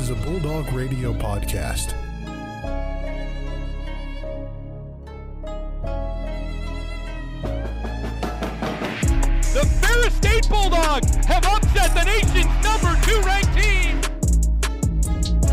is a Bulldog radio podcast. The Ferris State Bulldogs have upset the nation's #2 ranked team.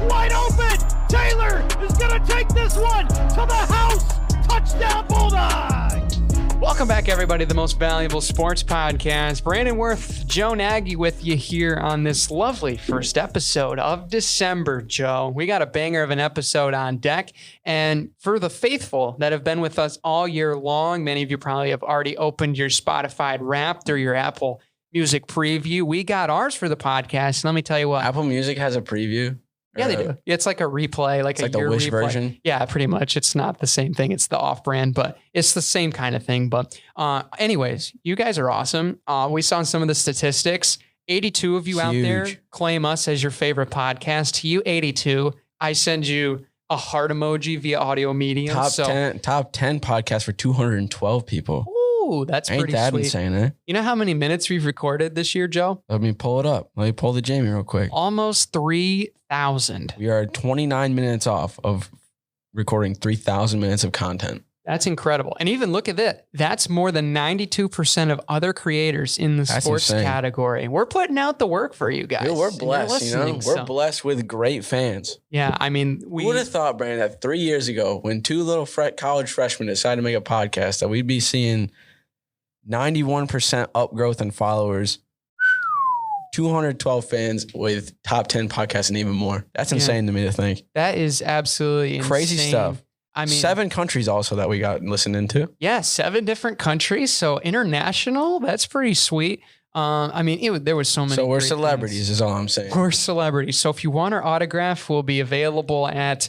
Wide open! Taylor is going to take this one to the house! Touchdown Bulldogs! Welcome back, everybody, to the most valuable sports podcast. Brandon Worth, Joe Nagy with you here on this lovely first episode of December, Joe. We got a banger of an episode on deck. And for the faithful that have been with us all year long, many of you probably have already opened your Spotify Wrapped or your Apple Music preview. We got ours for the podcast. Let me tell you what. Apple Music has a preview. Yeah, they do. It's like a replay, like a year Wish replay version. Yeah, pretty much. It's not the same thing. It's the off-brand, but it's the same kind of thing. But anyways, you guys are awesome. We saw some of the statistics. 82 of you out there claim us as your favorite podcast. To you 82, I send you a heart emoji via audio medium. Top 10 podcast for 212 people. Ooh, that's Ain't pretty that sweet. insane, eh? You know how many minutes we've recorded this year, Joe? Let me pull it up. Let me pull the Jamie real quick. Almost 3,000. We are 29 minutes off of recording 3,000 minutes of content. That's incredible. And even look at that. That's more than 92% of other creators in the sports category. We're putting out the work for you guys. Dude, we're blessed, We're blessed with great fans. Yeah, I mean, Who would have thought, Brandon, that 3 years ago, when two little college freshmen decided to make a podcast, that we'd be seeing 91% up growth in followers, 212 fans with top 10 podcasts and even more. That's insane to me to think. That is absolutely crazy insane stuff. I mean, 7 countries also that we got listening to. Yeah, 7 different countries. So international, that's pretty sweet. I mean, there was so many. So we're celebrities is all I'm saying. We're celebrities. So if you want our autograph, we'll be available at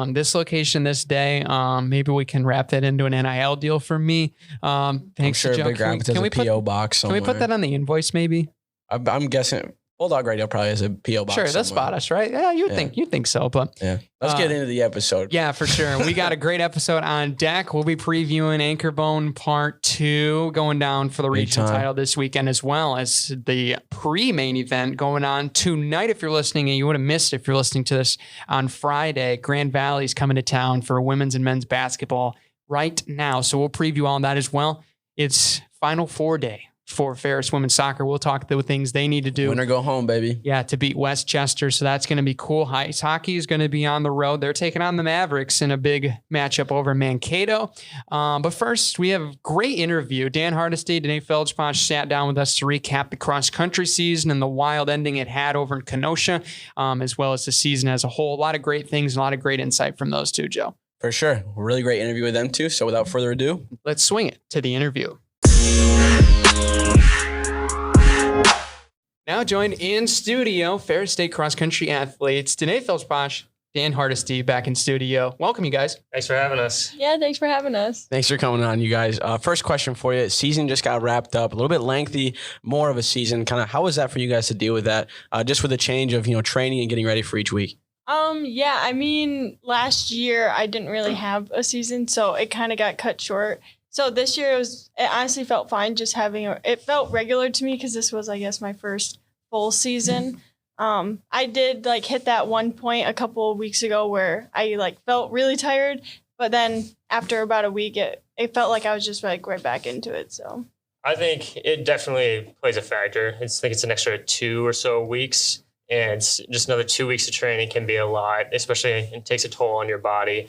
this location this day. Maybe we can wrap that into an NIL deal for me. Thanks, I'm sure Joe. Big Rapids has a P.O. box somewhere. Can we put that on the invoice maybe? I'm guessing Bulldog Radio probably has a P.O. box. Sure, they'll spot us, right? Yeah, you'd think so. But yeah, let's get into the episode. Yeah, for sure. We got a great episode on deck. We'll be previewing Anchorbone Part 2 going down for the regional title this weekend, as well as the pre-main event going on tonight. If you're listening, and you would have missed if you're listening to this on Friday, Grand Valley's coming to town for women's and men's basketball right now. So we'll preview all that as well. It's Final Four day for Ferris women's soccer. We'll talk the things they need to do. Win or go home, baby. Yeah, to beat Westchester. So that's going to be cool. Ice hockey is going to be on the road. They're taking on the Mavericks in a big matchup over Mankato. But first, we have a great interview. Dan Hardesty, Danae Feldpausch sat down with us to recap the cross-country season and the wild ending it had over in Kenosha, as well as the season as a whole. A lot of great things, a lot of great insight from those two, Joe. For sure. Really great interview with them, too. So without further ado, let's swing it to the interview. Now joined in studio, Ferris State cross-country athletes, Danae Feldpausch, Dan Hardesty back in studio. Welcome, you guys. Thanks for having us. Yeah, thanks for having us. Thanks for coming on, you guys. First question for you. Season just got wrapped up, a little bit lengthy, more of a season. Kind of how was that for you guys to deal with that, just with the change of, training and getting ready for each week? Yeah, I mean, last year I didn't really have a season, so it kind of got cut short. So this year it honestly felt fine just having it felt regular to me because this was, I guess, my first full season. I did hit that one point a couple of weeks ago where I felt really tired, but then after about a week it felt like I was just right back into it. So I think it definitely plays a factor. I think it's an extra 2 or so weeks, and just another 2 weeks of training can be a lot, especially it takes a toll on your body.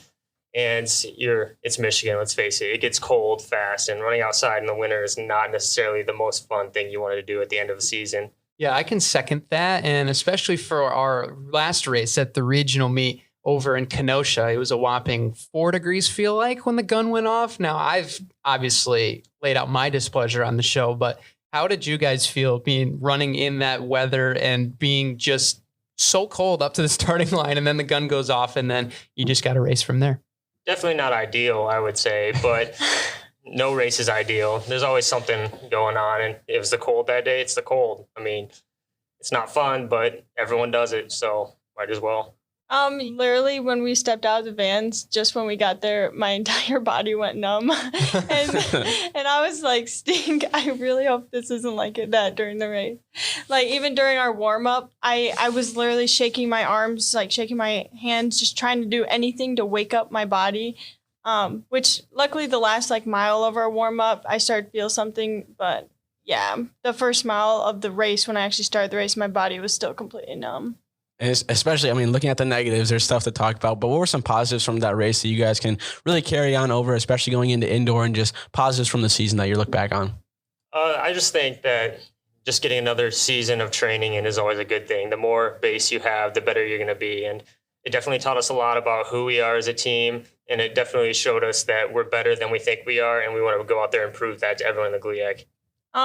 And it's Michigan, let's face it. It gets cold fast, and running outside in the winter is not necessarily the most fun thing you want to do at the end of the season. Yeah, I can second that. And especially for our last race at the regional meet over in Kenosha, it was a whopping 4 degrees, feel like, when the gun went off. Now, I've obviously laid out my displeasure on the show, but how did you guys feel running in that weather and being just so cold up to the starting line, and then the gun goes off, and then you just got to race from there? Definitely not ideal, I would say, but no race is ideal. There's always something going on, and if it's the cold that day, it's the cold. I mean, it's not fun, but everyone does it, so might as well. Literally when we stepped out of the vans, just when we got there, my entire body went numb. and I was like, Stink, I really hope this isn't like that during the race. Like even during our warm up, I was literally shaking my arms, like shaking my hands, just trying to do anything to wake up my body. Which luckily the last like mile of our warm up, I started to feel something, but yeah, the first mile of the race, when I actually started the race, my body was still completely numb. And especially, I mean, looking at the negatives, there's stuff to talk about, but what were some positives from that race that you guys can really carry on over, especially going into indoor, and just positives from the season that you look back on? I just think that just getting another season of training in is always a good thing. The more base you have, the better you're going to be. And it definitely taught us a lot about who we are as a team. And it definitely showed us that we're better than we think we are. And we want to go out there and prove that to everyone in the GLIAC.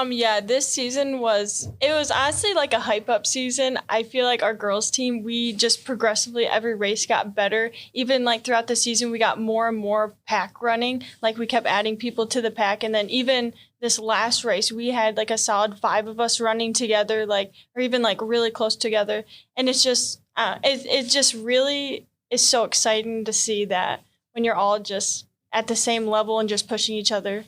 Yeah, this season was honestly like a hype up season. I feel like our girls team, we just progressively every race got better. Even like throughout the season, we got more and more pack running. Like we kept adding people to the pack. And then even this last race, we had like a solid 5 of us running together, like, or even like really close together. And it's just, it just really is so exciting to see that when you're all just at the same level and just pushing each other.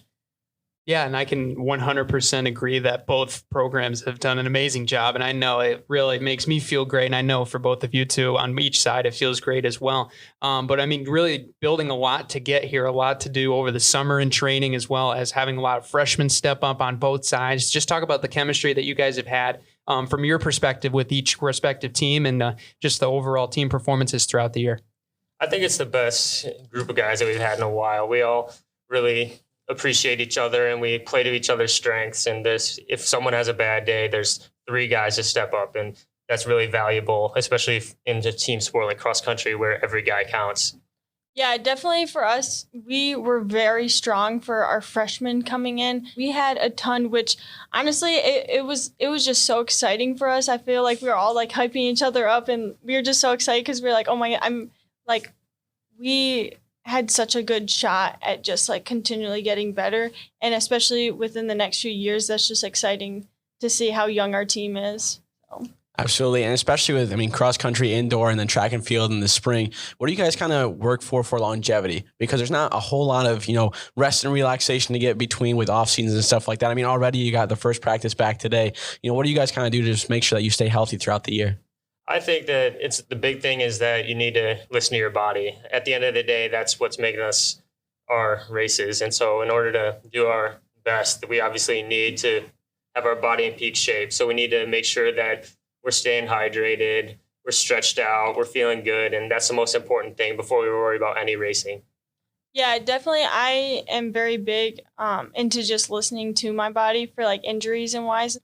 Yeah, and I can 100% agree that both programs have done an amazing job. And I know it really makes me feel great. And I know for both of you two on each side, it feels great as well. But I mean, really building a lot to get here, a lot to do over the summer in training, as well as having a lot of freshmen step up on both sides. Just talk about the chemistry that you guys have had from your perspective with each respective team and just the overall team performances throughout the year. I think it's the best group of guys that we've had in a while. We all really appreciate each other and we play to each other's strengths. And if someone has a bad day, there's 3 guys to step up, and that's really valuable, especially in a team sport like cross country where every guy counts. Yeah, definitely for us, we were very strong for our freshmen coming in. We had a ton, which honestly, it was just so exciting for us. I feel like we were all like hyping each other up, and we were just so excited because we were like, oh my God, we had such a good shot at just like continually getting better. And especially within the next few years, that's just exciting to see how young our team is. So. Absolutely. And especially with, I mean, cross country, indoor, and then track and field in the spring, what do you guys kind of work for longevity? Because there's not a whole lot of, rest and relaxation to get between with off seasons and stuff like that. I mean, already you got the first practice back today. What do you guys kind of do to just make sure that you stay healthy throughout the year? I think that the big thing is that you need to listen to your body. At the end of the day, that's what's making us our races. And so in order to do our best, we obviously need to have our body in peak shape. So we need to make sure that we're staying hydrated, we're stretched out, we're feeling good. And that's the most important thing before we worry about any racing. Yeah, definitely. I am very big into just listening to my body for like injuries and wise.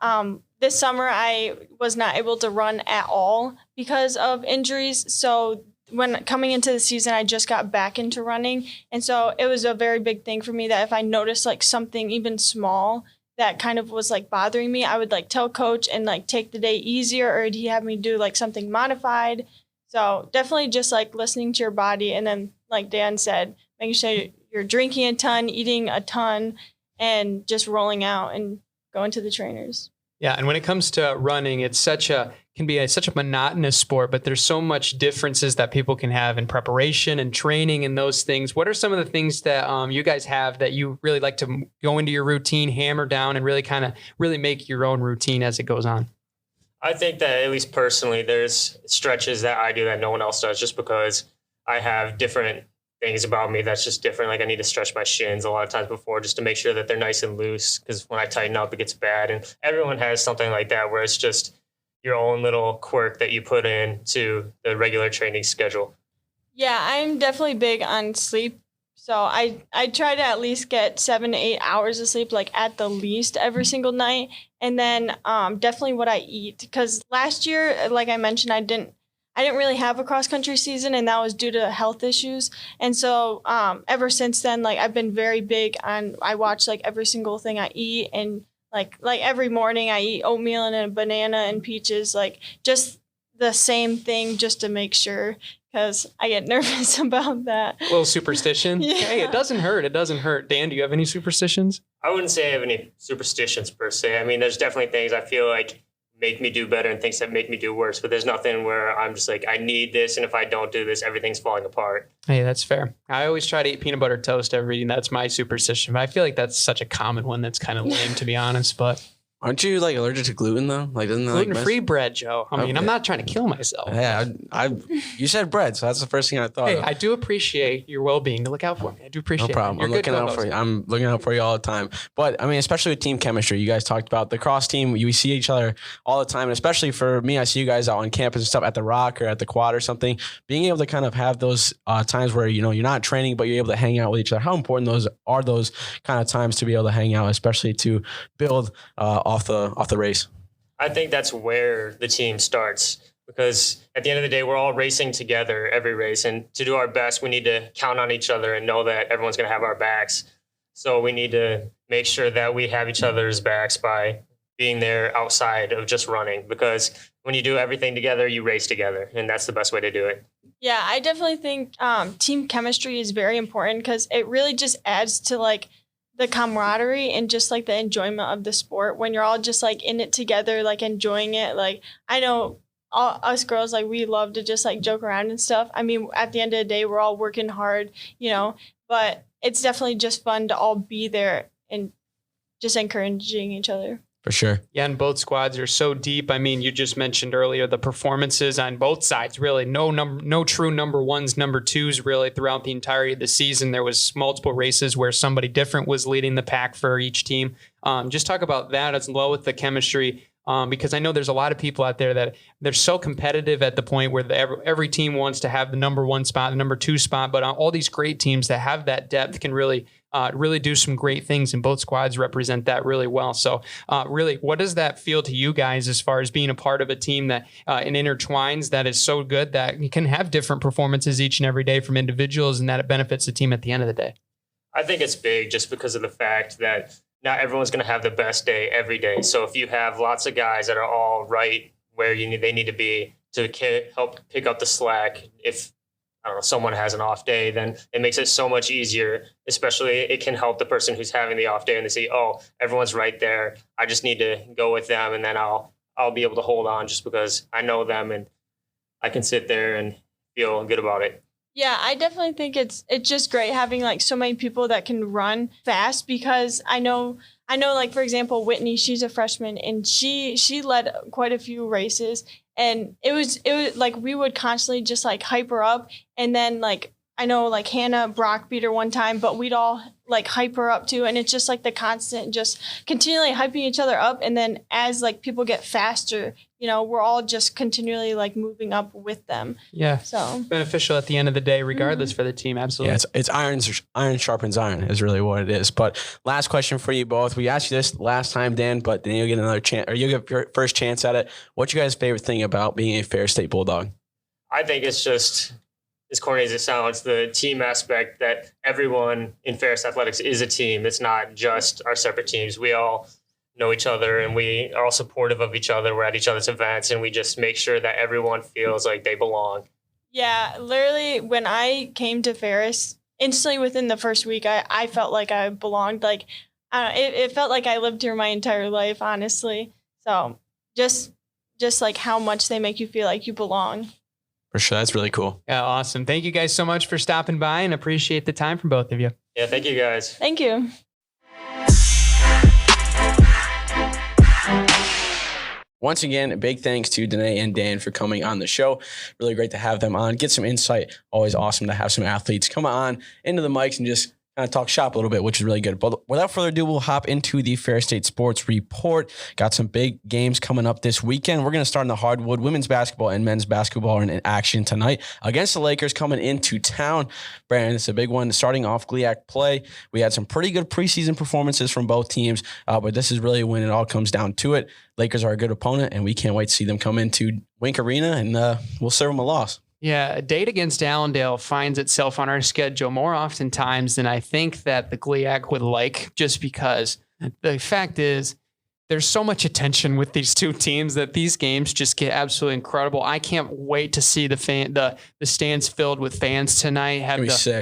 This summer, I was not able to run at all because of injuries. So when coming into the season, I just got back into running. And so it was a very big thing for me that if I noticed like something even small that kind of was like bothering me, I would like tell coach and like take the day easier, or he'd have me do like something modified. So definitely just like listening to your body. And then like Dan said, making sure you're drinking a ton, eating a ton, and just rolling out and going to the trainers. Yeah, and when it comes to running, it's such a monotonous sport, but there's so much differences that people can have in preparation and training and those things. What are some of the things that you guys have that you really like to go into your routine, hammer down, and really make your own routine as it goes on? I think that at least personally, there's stretches that I do that no one else does, just because I have different things about me that's just different. Like I need to stretch my shins a lot of times before just to make sure that they're nice and loose, because when I tighten up, it gets bad. And everyone has something like that where it's just your own little quirk that you put into the regular training schedule. Yeah, I'm definitely big on sleep. So I try to at least get 7 to 8 hours of sleep, like at the least every single night. And then definitely what I eat, because last year, like I mentioned, I didn't really have a cross country season, and that was due to health issues. And so ever since then, like I've been very big on, I watch like every single thing I eat, and like every morning I eat oatmeal and a banana and peaches, like just the same thing just to make sure, because I get nervous about that. A little superstition. Yeah. Hey, it doesn't hurt. It doesn't hurt. Dan, do you have any superstitions? I wouldn't say I have any superstitions per se. I mean, there's definitely things I feel like make me do better and things that make me do worse. But there's nothing where I'm just like, I need this, and if I don't do this, everything's falling apart. Hey, that's fair. I always try to eat peanut butter toast every day. That's my superstition. But I feel like that's such a common one that's kind of lame, to be honest. But aren't you like allergic to gluten though? Like, doesn't that gluten-free bread, Joe. I mean, Okay. I'm not trying to kill myself. Yeah, you said bread, so that's the first thing I thought. Hey, of. I do appreciate your well-being to look out for me. I do appreciate No problem. it. I'm looking out for you. I'm looking out for you all the time. But I mean, especially with team chemistry, you guys talked about the cross team. We see each other all the time, and especially for me, I see you guys out on campus and stuff at the Rock or at the Quad or something. Being able to kind of have those times where you're not training, but you're able to hang out with each other. How important those kind of times to be able to hang out, especially to build off the race. I think that's where the team starts, because at the end of the day, we're all racing together every race. And to do our best, we need to count on each other and know that everyone's going to have our backs. So we need to make sure that we have each other's backs by being there outside of just running, because when you do everything together, you race together. And that's the best way to do it. Yeah, I definitely think team chemistry is very important because it really just adds to like the camaraderie and just like the enjoyment of the sport when you're all just like in it together, like enjoying it. Like I know us girls, like we love to just like joke around and stuff. I mean, at the end of the day, we're all working hard, but it's definitely just fun to all be there and just encouraging each other. For sure. Yeah, and both squads are so deep. I mean, you just mentioned earlier the performances on both sides. Really, no true number ones, number twos. Really, throughout the entirety of the season, there was multiple races where somebody different was leading the pack for each team. Just talk about that as well with the chemistry. Because I know there's a lot of people out there that they're so competitive at the point where every team wants to have the number one spot, the number two spot, but all these great teams that have that depth can really do some great things, and both squads represent that really well. So really, what does that feel to you guys as far as being a part of a team that it intertwines, that is so good that you can have different performances each and every day from individuals, and that it benefits the team at the end of the day? I think it's big just because of the fact that not everyone's going to have the best day every day. So if you have lots of guys that are all right where they need to be to help pick up the slack, if someone has an off day, then it makes it so much easier. Especially it can help the person who's having the off day and they say, oh, everyone's right there. I just need to go with them, and then I'll be able to hold on just because I know them and I can sit there and feel good about it. Yeah, I definitely think it's just great having like so many people that can run fast, because I know like, for example, Whitney, she's a freshman and she led quite a few races, and it was like we would constantly just like hype her up, and then like I know like Hannah Brock beat her one time, but we'd all like hype her up too, and it's just like the constant just continually hyping each other up, and then as like people get faster, we're all just continually like moving up with them. Yeah. So beneficial at the end of the day, regardless for the team. Absolutely. Yeah, it's iron sharpens iron is really what it is. But last question for you both. We asked you this last time, Dan, but then you'll get another chance, or you'll get your first chance at it. What's your guys' favorite thing about being a Ferris State Bulldog? I think it's just, as corny as it sounds, the team aspect that everyone in Ferris Athletics is a team. It's not just our separate teams. We all know each other and we are all supportive of each other. We're at each other's events and we just make sure that everyone feels like they belong. Yeah, literally when I came to Ferris, instantly within the first week, I felt like I belonged. Like, it felt like I lived here my entire life, honestly. So just like how much they make you feel like you belong. For sure. That's really cool. Yeah, awesome. Thank you guys so much for stopping by, and appreciate the time from both of you. Yeah, thank you guys. Thank you. Once again, a big thanks to Danae and Dan for coming on the show. Really great to have them on. Get some insight. Always awesome to have some athletes come on into the mics and just kind of talk shop a little bit, which is really good. But without further ado, we'll hop into the Ferris State Sports Report. Got some big games coming up this weekend. We're going to start in the hardwood. Women's basketball and men's basketball are in action tonight against the Lakers coming into town. Brandon, it's a big one. Starting off GLIAC play, we had some pretty good preseason performances from both teams, but this is really when it all comes down to it. Lakers are a good opponent, and we can't wait to see them come into Wink Arena, and we'll serve them a loss. Yeah, a date against Allendale finds itself on our schedule more oftentimes than I think that the GLIAC would like, just because the fact is there's so much attention with these two teams that these games just get absolutely incredible. I can't wait to see the stands filled with fans tonight.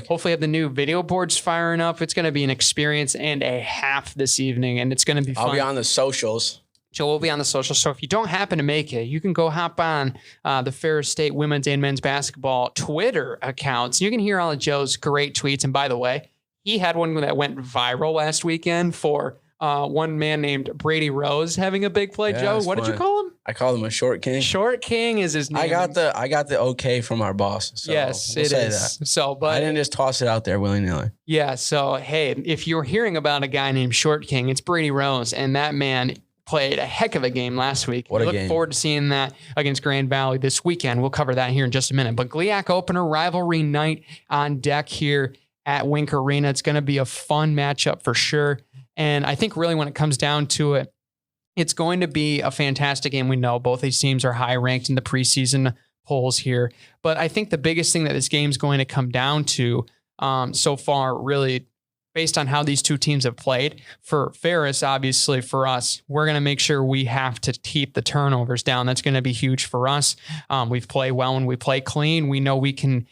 Hopefully have the new video boards firing up. It's going to be an experience and a half this evening, and it's going to be fun. I'll be on the socials. Joe will be on the social. So if you don't happen to make it, you can go hop on the Ferris State women's and men's basketball Twitter accounts. You can hear all of Joe's great tweets. And by the way, he had one that went viral last weekend for one man named Brady Rose having a big play. Joe, what did you call him? I call him a short king. Short King is his name. I got the okay from our boss. So yes, we'll it is. That. So, but I didn't just toss it out there willy-nilly. Yeah. So, hey, if you're hearing about a guy named Short King, it's Brady Rose, and that man played a heck of a game last week. What a Look game. forward to seeing that against Grand Valley this weekend. We'll cover that here in just a minute. But GLIAC opener rivalry night on deck here at Wink Arena. It's going to be a fun matchup for sure. And I think really when it comes down to it, it's going to be a fantastic game. We know both these teams are high ranked in the preseason polls here. But I think the biggest thing that this game is going to come down to so far, really based on how these two teams have played, for Ferris, obviously for us, we're going to make sure we have to keep the turnovers down. That's going to be huge for us. We've played well when we play clean. We know we can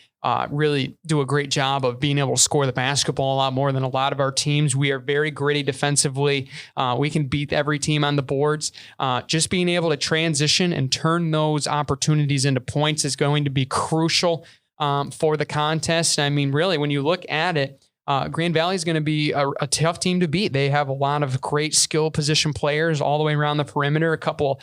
really do a great job of being able to score the basketball a lot more than a lot of our teams. We are very gritty defensively. We can beat every team on the boards. Just being able to transition and turn those opportunities into points is going to be crucial for the contest. I mean, really, when you look at it, Grand Valley is going to be a tough team to beat. They have a lot of great skill position players all the way around the perimeter, a couple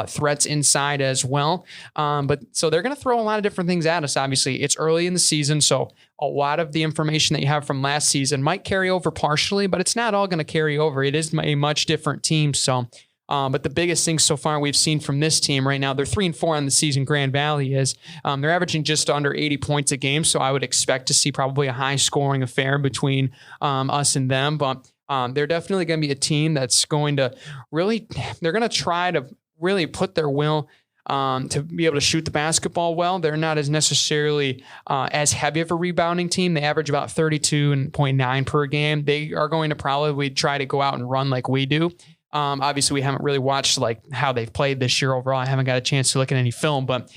threats inside as well. But so they're going to throw a lot of different things at us. Obviously, it's early in the season, so a lot of the information that you have from last season might carry over partially, but it's not all going to carry over. It is a much different team. So, but the biggest thing so far we've seen from this team right now, they're 3-4 on the season. Grand Valley is they're averaging just under 80 points a game. So I would expect to see probably a high scoring affair between us and them. But they're definitely going to be a team that's going to really, they're going to try to really put their will to be able to shoot the basketball well. They're not as necessarily as heavy of a rebounding team. They average about 32.9 per game. They are going to probably try to go out and run like we do. Obviously, we haven't really watched like how they've played this year overall. I haven't got a chance to look at any film, but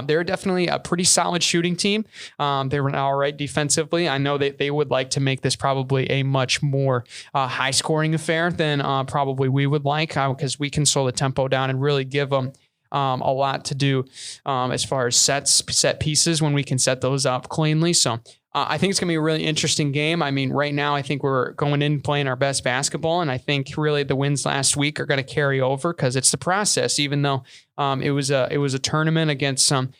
they're definitely a pretty solid shooting team. They were all right defensively. I know that they would like to make this probably a much more high scoring affair than probably we would like, because we can slow the tempo down and really give them a lot to do as far as set pieces when we can set those up cleanly. So I think it's going to be a really interesting game. I mean, right now, I think we're going in playing our best basketball, and I think really the wins last week are going to carry over because it's the process. Even though it was a tournament against some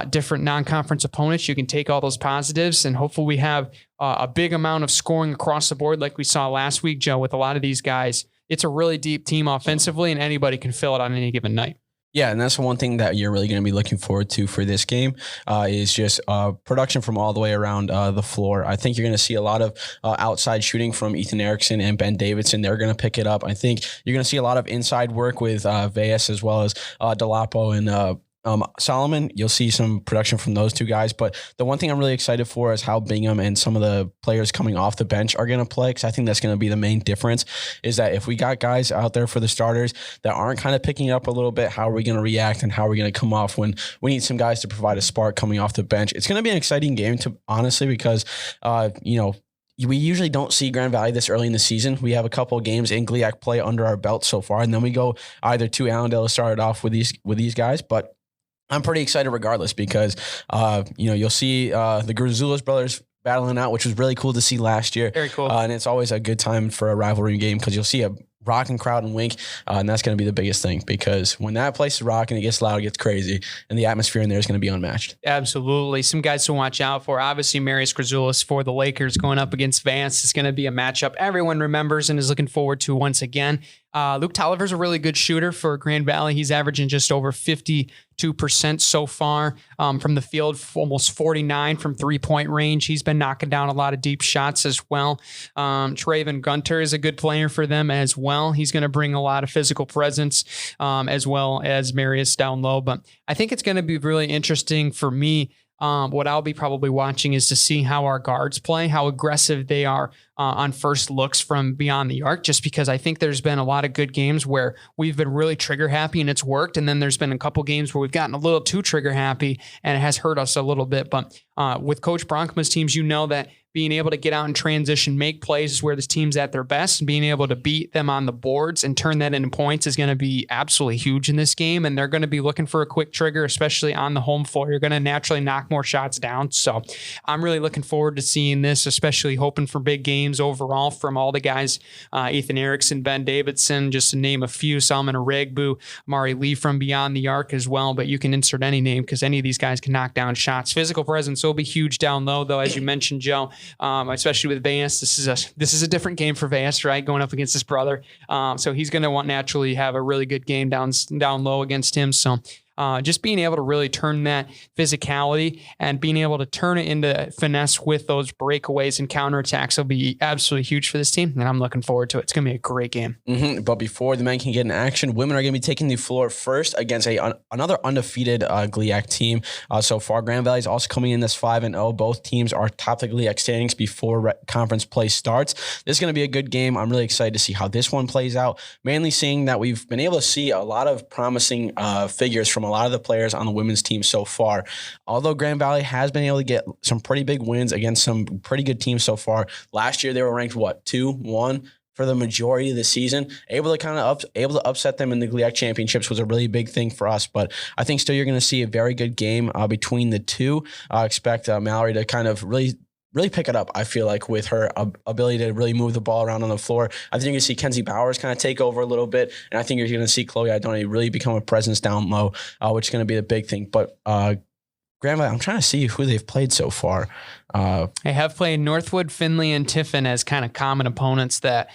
different non-conference opponents, you can take all those positives, and hopefully we have a big amount of scoring across the board like we saw last week, Joe, with a lot of these guys. It's a really deep team offensively, and anybody can fill it on any given night. Yeah, and that's one thing that you're really going to be looking forward to for this game is just production from all the way around the floor. I think you're going to see a lot of outside shooting from Ethan Erickson and Ben Davidson. They're going to pick it up. I think you're going to see a lot of inside work with Veas as well as Delapo and Solomon. You'll see some production from those two guys. But the one thing I'm really excited for is how Bingham and some of the players coming off the bench are going to play, because I think that's going to be the main difference, is that if we got guys out there for the starters that aren't kind of picking up a little bit, how are we going to react and how are we going to come off when we need some guys to provide a spark coming off the bench? It's going to be an exciting game, to honestly, because, we usually don't see Grand Valley this early in the season. We have a couple of games in GLIAC play under our belt so far, and then we go either to Allendale to start it off with these guys. But I'm pretty excited regardless, because, you'll see the Grzoulas brothers battling out, which was really cool to see last year. Very cool. And it's always a good time for a rivalry game, because you'll see a rocking crowd and Wink, and that's going to be the biggest thing, because when that place is rocking, it gets loud, it gets crazy, and the atmosphere in there is going to be unmatched. Absolutely. Some guys to watch out for. Obviously, Marius Grzoulas for the Lakers going up against Vance is going to be a matchup everyone remembers and is looking forward to once again. Luke Tolliver's a really good shooter for Grand Valley. He's averaging just over 52% so far from the field, almost 49 from three-point range. He's been knocking down a lot of deep shots as well. Traven Gunter is a good player for them as well. He's going to bring a lot of physical presence as well as Marius down low. But I think it's going to be really interesting for me. What I'll be probably watching is to see how our guards play, how aggressive they are on first looks from beyond the arc, just because I think there's been a lot of good games where we've been really trigger happy and it's worked. And then there's been a couple games where we've gotten a little too trigger happy and it has hurt us a little bit. But with Coach Bronkma's teams, you know that being able to get out and transition, make plays is where this team's at their best, and being able to beat them on the boards and turn that into points is going to be absolutely huge in this game. And they're going to be looking for a quick trigger, especially on the home floor. You're going to naturally knock more shots down. So I'm really looking forward to seeing this, especially hoping for big games overall from all the guys, Ethan Erickson, Ben Davidson, just to name a few, Salman Arigbu, Amari Lee from beyond the arc as well. But you can insert any name because any of these guys can knock down shots. Physical presence will be huge down low, though, as you mentioned, Joe. Especially with Vance, this is a different game for Vance, right? Going up against his brother, so he's going to want naturally have a really good game down low against him. So just being able to really turn that physicality and being able to turn it into finesse with those breakaways and counterattacks will be absolutely huge for this team, and I'm looking forward to it. It's going to be a great game. But before the men can get in action, women are going to be taking the floor first against another undefeated GLIAC team. So far, Grand Valley is also coming in this 5-0. Both teams are top of the GLIAC standings before conference play starts. This is going to be a good game. I'm really excited to see how this one plays out, mainly seeing that we've been able to see a lot of promising figures from a lot of the players on the women's team so far. Although Grand Valley has been able to get some pretty big wins against some pretty good teams so far. Last year, they were ranked, 2-1 for the majority of the season. Able to upset them in the GLIAC championships was a really big thing for us. But I think still you're going to see a very good game between the two. I expect Mallory to kind of really pick it up, I feel like, with her ability to really move the ball around on the floor. I think you're going to see Kenzie Bowers kind of take over a little bit, and I think you're going to see Chloe Idoni really become a presence down low, which is going to be the big thing. But Grand Valley, I'm trying to see who they've played so far. They have played Northwood, Findlay, and Tiffin as kind of common opponents that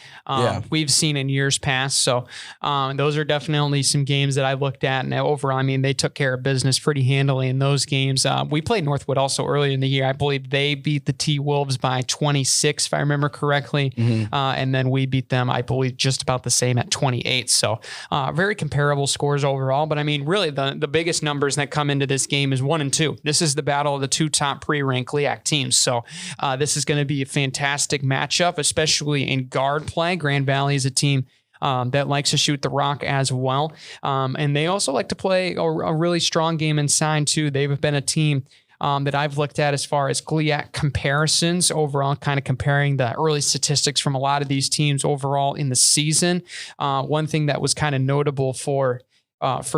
we've seen in years past. So those are definitely some games that I looked at. And overall, I mean, they took care of business pretty handily in those games. We played Northwood also earlier in the year. I believe they beat the T-Wolves by 26, if I remember correctly. And then we beat them, I believe, just about the same at 28. So very comparable scores overall. But I mean, really, the biggest numbers that come into this game is 1 and 2. This is the battle of the two top pre-ranked GLIAC teams. So this is going to be a fantastic matchup, especially in guard play. Grand Valley is a team that likes to shoot the rock as well. And they also like to play a really strong game inside too. They've been a team that I've looked at as far as GLIAC comparisons overall, kind of comparing the early statistics from a lot of these teams overall in the season. One thing that was kind of notable for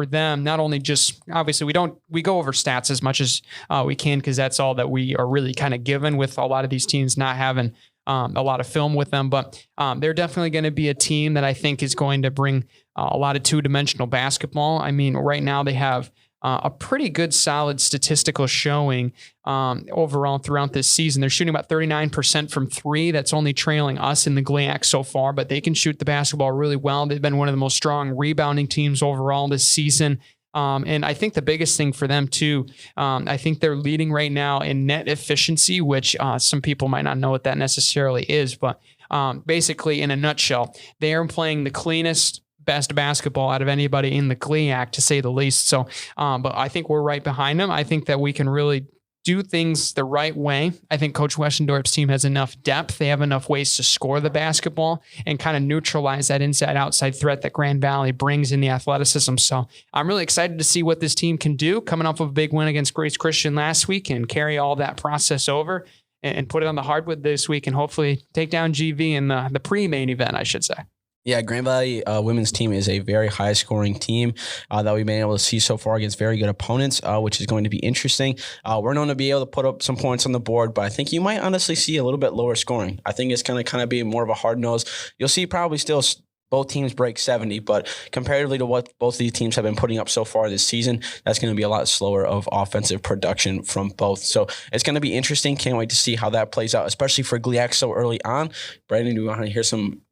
them, not only just obviously we go over stats as much as we can, because that's all that we are really kind of given with a lot of these teams not having a lot of film with them, but they're definitely going to be a team that I think is going to bring a lot of two-dimensional basketball. I mean, right now they have a pretty good solid statistical showing overall throughout this season. They're shooting about 39% from three. That's only trailing us in the GLIAC so far, but they can shoot the basketball really well. They've been one of the most strong rebounding teams overall this season. And I think the biggest thing for them too, I think they're leading right now in net efficiency, which some people might not know what that necessarily is, but basically in a nutshell, they are playing the cleanest, best basketball out of anybody in the GLIAC, to say the least. So, but I think we're right behind them. I think that we can really do things the right way. I think Coach Westendorf's team has enough depth. They have enough ways to score the basketball and kind of neutralize that inside-outside threat that Grand Valley brings in the athleticism. So I'm really excited to see what this team can do, coming off of a big win against Grace Christian last week, and carry all that process over and put it on the hardwood this week, and hopefully take down GV in the pre-main event, I should say. Yeah, Grand Valley women's team is a very high-scoring team that we've been able to see so far against very good opponents, which is going to be interesting. We're known to be able to put up some points on the board, but I think you might honestly see a little bit lower scoring. I think it's going to kind of be more of a hard nose. You'll see probably still both teams break 70, but comparatively to what both of these teams have been putting up so far this season, that's going to be a lot slower of offensive production from both. So it's going to be interesting. Can't wait to see how that plays out, especially for GLIAC so early on. Brandon, do you want to hear some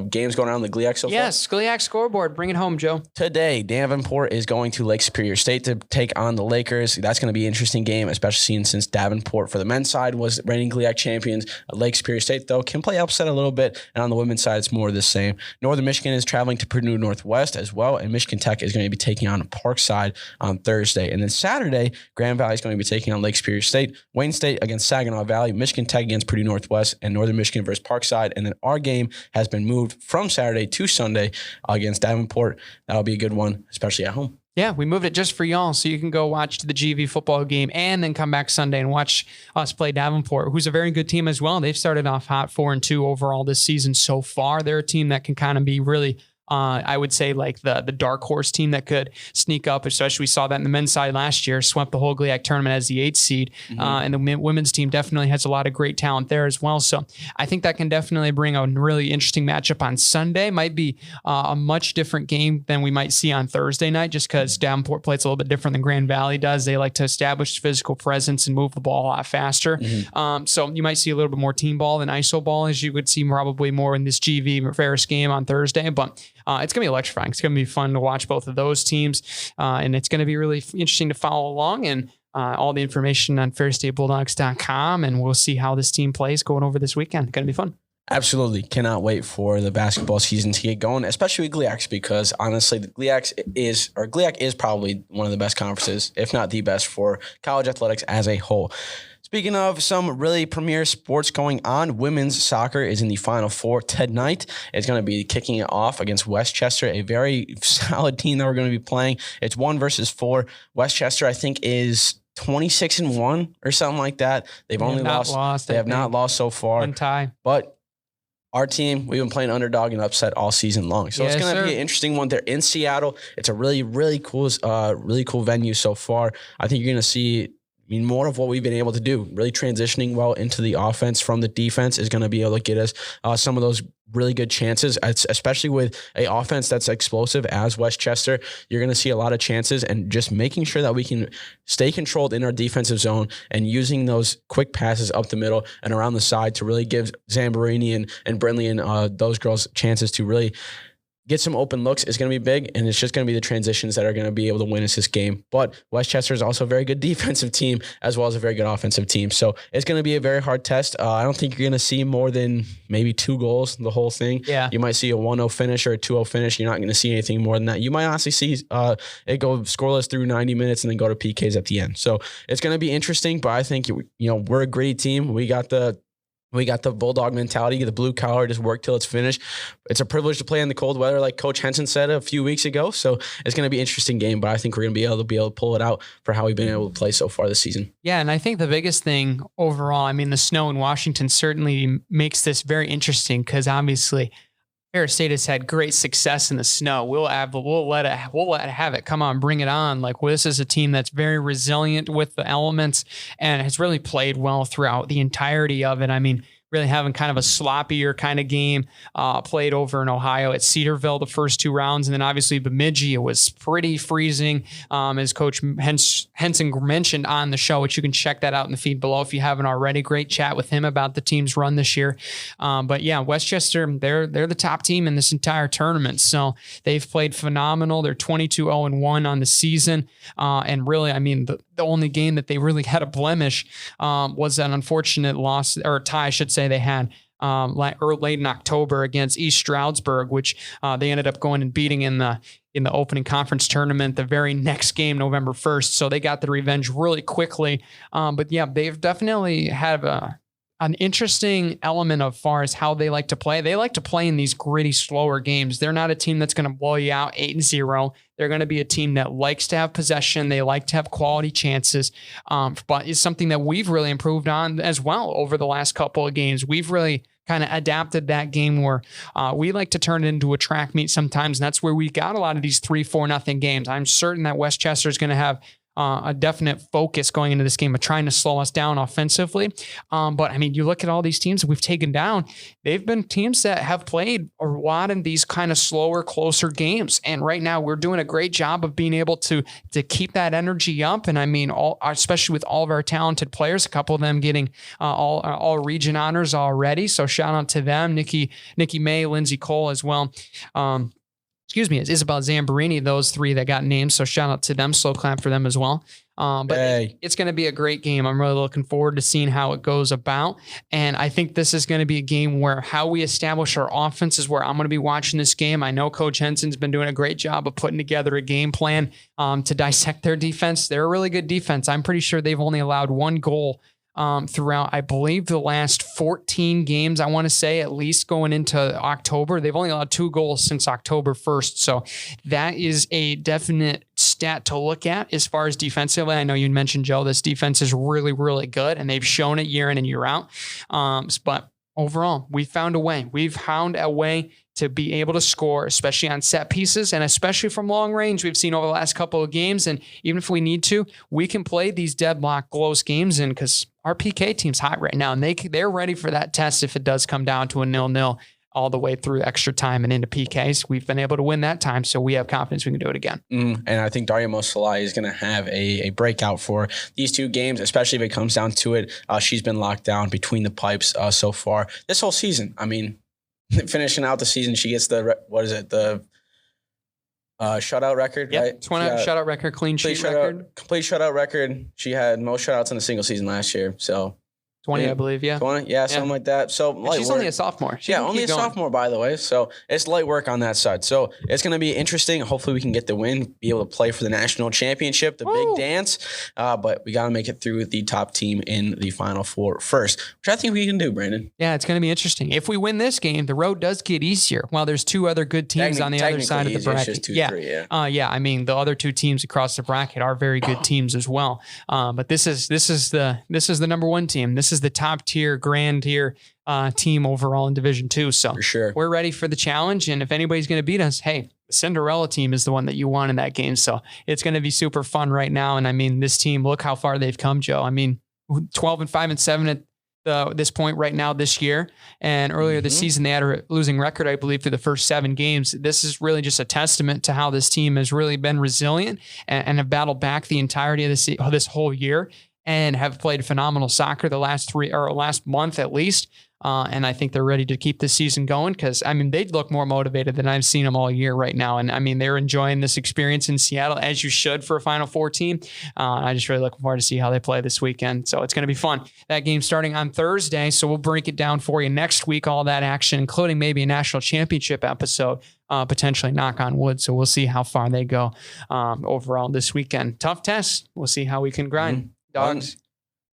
games going on in the GLIAC so far? Yes, GLIAC scoreboard. Bring it home, Joe. Today, Davenport is going to Lake Superior State to take on the Lakers. That's going to be an interesting game, especially since Davenport for the men's side was reigning GLIAC champions. Lake Superior State, though, can play upset a little bit, and on the women's side, it's more of the same. Northern Michigan is traveling to Purdue Northwest as well, and Michigan Tech is going to be taking on Parkside on Thursday. And then Saturday, Grand Valley is going to be taking on Lake Superior State, Wayne State against Saginaw Valley, Michigan Tech against Purdue Northwest, and Northern Michigan versus Parkside. And then our game has been moved from Saturday to Sunday against Davenport. That'll be a good one, especially at home. Yeah, we moved it just for y'all, so you can go watch the GV football game and then come back Sunday and watch us play Davenport, who's a very good team as well. They've started off hot 4-2 overall this season so far. They're a team that can kind of be really I would say like the dark horse team that could sneak up, especially we saw that in the men's side last year, swept the whole GLIAC tournament as the 8th seed. And the women's team definitely has a lot of great talent there as well. So I think that can definitely bring a really interesting matchup on Sunday. Might be a much different game than we might see on Thursday night, just because Davenport plays a little bit different than Grand Valley does. They like to establish physical presence and move the ball a lot faster. So you might see a little bit more team ball than ISO ball, as you would see probably more in this GV Ferris game on Thursday. But it's going to be electrifying. It's going to be fun to watch both of those teams. And it's going to be really interesting to follow along. And all the information on FerrisStateBulldogs.com. And we'll see how this team plays going over this weekend. Going to be fun. Absolutely. Cannot wait for the basketball season to get going, especially with GLIACs, because honestly, the GLIAC is probably one of the best conferences, if not the best, for college athletics as a whole. Speaking of some really premier sports going on, women's soccer is in the Final Four tonight. It's going to be kicking it off against Westchester, a very solid team that we're going to be playing. It's 1 versus 4. Westchester, I think, is 26-1 or something like that. They have not lost so far. One tie. But our team, we've been playing underdog and upset all season long. So it's going to be an interesting one. They're in Seattle. It's a really cool venue so far. I think you're going to see more of what we've been able to do, really transitioning well into the offense from the defense is going to be able to get us some of those really good chances, especially with a offense that's explosive as Westchester. You're going to see a lot of chances, and just making sure that we can stay controlled in our defensive zone and using those quick passes up the middle and around the side to really give Zamborini and Brindley and those girls chances to really get some open looks is going to be big, and it's just going to be the transitions that are going to be able to win us this game. But Westchester is also a very good defensive team as well as a very good offensive team. So it's going to be a very hard test. I don't think you're going to see more than maybe 2 goals the whole thing. Yeah. You might see a 1-0 finish or a 2-0 finish. You're not going to see anything more than that. You might honestly see it go scoreless through 90 minutes and then go to PKs at the end. So it's going to be interesting, but I think we're a gritty team. We got the Bulldog mentality, the blue collar, just work till it's finished. It's a privilege to play in the cold weather, like Coach Henson said a few weeks ago. So it's going to be an interesting game, but I think we're going to be able to pull it out for how we've been able to play so far this season. Yeah, and I think the biggest thing overall, the snow in Washington certainly makes this very interesting, because obviously Ferris State has had great success in the snow. We'll let it have it. Come on, bring it on. This is a team that's very resilient with the elements and has really played well throughout the entirety of it. Really having kind of a sloppier kind of game played over in Ohio at Cedarville the first 2 rounds. And then obviously Bemidji, it was pretty freezing, as Coach Henson mentioned on the show, which you can check that out in the feed below if you haven't already. Great chat with him about the team's run this year. But yeah, Westchester, they're the top team in this entire tournament. So they've played phenomenal. They're 22-0-1 on the season. And really, the only game that they really had a blemish was an unfortunate loss, or tie, I should say, they had late in October against East Stroudsburg, which they ended up going and beating in the opening conference tournament the very next game, November 1st. So they got the revenge really quickly. But yeah, they've definitely had an interesting element of far as how they like to play. They like to play in these gritty, slower games. They're not a team that's going to blow you out 8-0. They're going to be a team that likes to have possession. They like to have quality chances. But it's something that we've really improved on as well over the last couple of games. We've really kind of adapted that game where we like to turn it into a track meet sometimes. And that's where we got a lot of these 3-4-0 games. I'm certain that Westchester is going to have a definite focus going into this game of trying to slow us down offensively. But I mean, you look at all these teams that we've taken down, they've been teams that have played a lot in these kind of slower, closer games. And right now we're doing a great job of being able to keep that energy up. And I mean, especially with all of our talented players, a couple of them getting all region honors already. So shout out to them, Nikki May, Lindsay Cole as well. It's Isabel Zamborini, those three that got named. So shout out to them. Slow clap for them as well. It's going to be a great game. I'm really looking forward to seeing how it goes about. And I think this is going to be a game where how we establish our offense is where I'm going to be watching this game. I know Coach Henson's been doing a great job of putting together a game plan to dissect their defense. They're a really good defense. I'm pretty sure they've only allowed one goal throughout, I believe, the last 14 games, I want to say, at least going into October. They've only allowed 2 goals since October 1st. So that is a definite stat to look at as far as defensively. I know you mentioned, Joe, this defense is really, really good, and they've shown it year in and year out. But overall, we found a way. We've found a way to be able to score, especially on set pieces and especially from long range. We've seen over the last couple of games. And even if we need to, we can play these deadlock close games in because our PK team's hot right now. And they're ready for that test if it does come down to a 0-0 all the way through extra time and into PKs. We've been able to win that time, so we have confidence we can do it again. And I think Daria Mosalai is going to have a breakout for these 2 games, especially if it comes down to it. She's been locked down between the pipes so far this whole season. I mean, finishing out the season, she gets the shutout record, right? Shutout record, clean sheet record. Complete shutout record. She had most shutouts in a single season last year, so 20, I believe, yeah. 20, something like that. So she's only a sophomore. Only a sophomore, by the way. So it's light work on that side. So it's going to be interesting. Hopefully we can get the win, be able to play for the national championship, the big dance. But we got to make it through the top team in the Final Four first, which I think we can do, Brandon. Yeah, it's going to be interesting. If we win this game, the road does get easier. While there's 2 other good teams on the other side of the bracket. It's just 2-3, I mean, the other 2 teams across the bracket are very good teams as well. But this is the number 1 team. This is the top tier, grand tier team overall in Division 2. So for sure, we're ready for the challenge. And if anybody's going to beat us, hey, the Cinderella team is the one that you want in that game. So it's going to be super fun right now. And I mean, this team, look how far they've come, Joe. I mean, 12-5-7 at this point right now this year. And earlier this season, they had a losing record, I believe, through the first 7 games. This is really just a testament to how this team has really been resilient and have battled back the entirety of this whole year and have played phenomenal soccer the last month at least. And I think they're ready to keep this season going because, I mean, they look more motivated than I've seen them all year right now. And I mean, they're enjoying this experience in Seattle, as you should for a Final Four team. I just really looking forward to see how they play this weekend. So it's going to be fun. That game starting on Thursday. So we'll break it down for you next week, all that action, including maybe a national championship episode, potentially, knock on wood. So we'll see how far they go overall this weekend. Tough test. We'll see how we can grind. Dogs.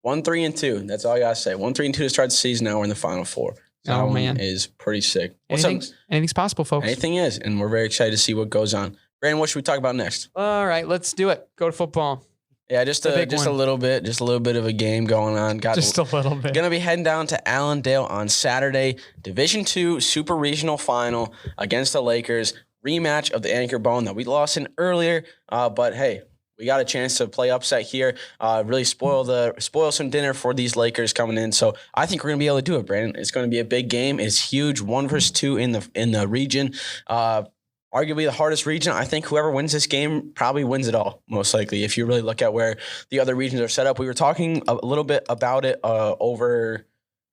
1-3-2. That's all I gotta say. 1-3-2 to start the season. Now we're in the Final Four. So man, is pretty sick. Anything's possible, folks. Anything is, and we're very excited to see what goes on. Brandon, what should we talk about next? All right, let's do it. Go to football. Yeah, just a little bit of a game going on. Just a little bit. Gonna be heading down to Allendale on Saturday. Division II Super Regional Final against the Lakers. Rematch of the Anchor Bone that we lost in earlier. But hey, we got a chance to play upset here, really spoil some dinner for these Lakers coming in. So I think we're gonna be able to do it, Brandon. It's gonna be a big game. It's huge, 1 versus 2 in the region. Arguably the hardest region. I think whoever wins this game probably wins it all, most likely. If you really look at where the other regions are set up, we were talking a little bit about it over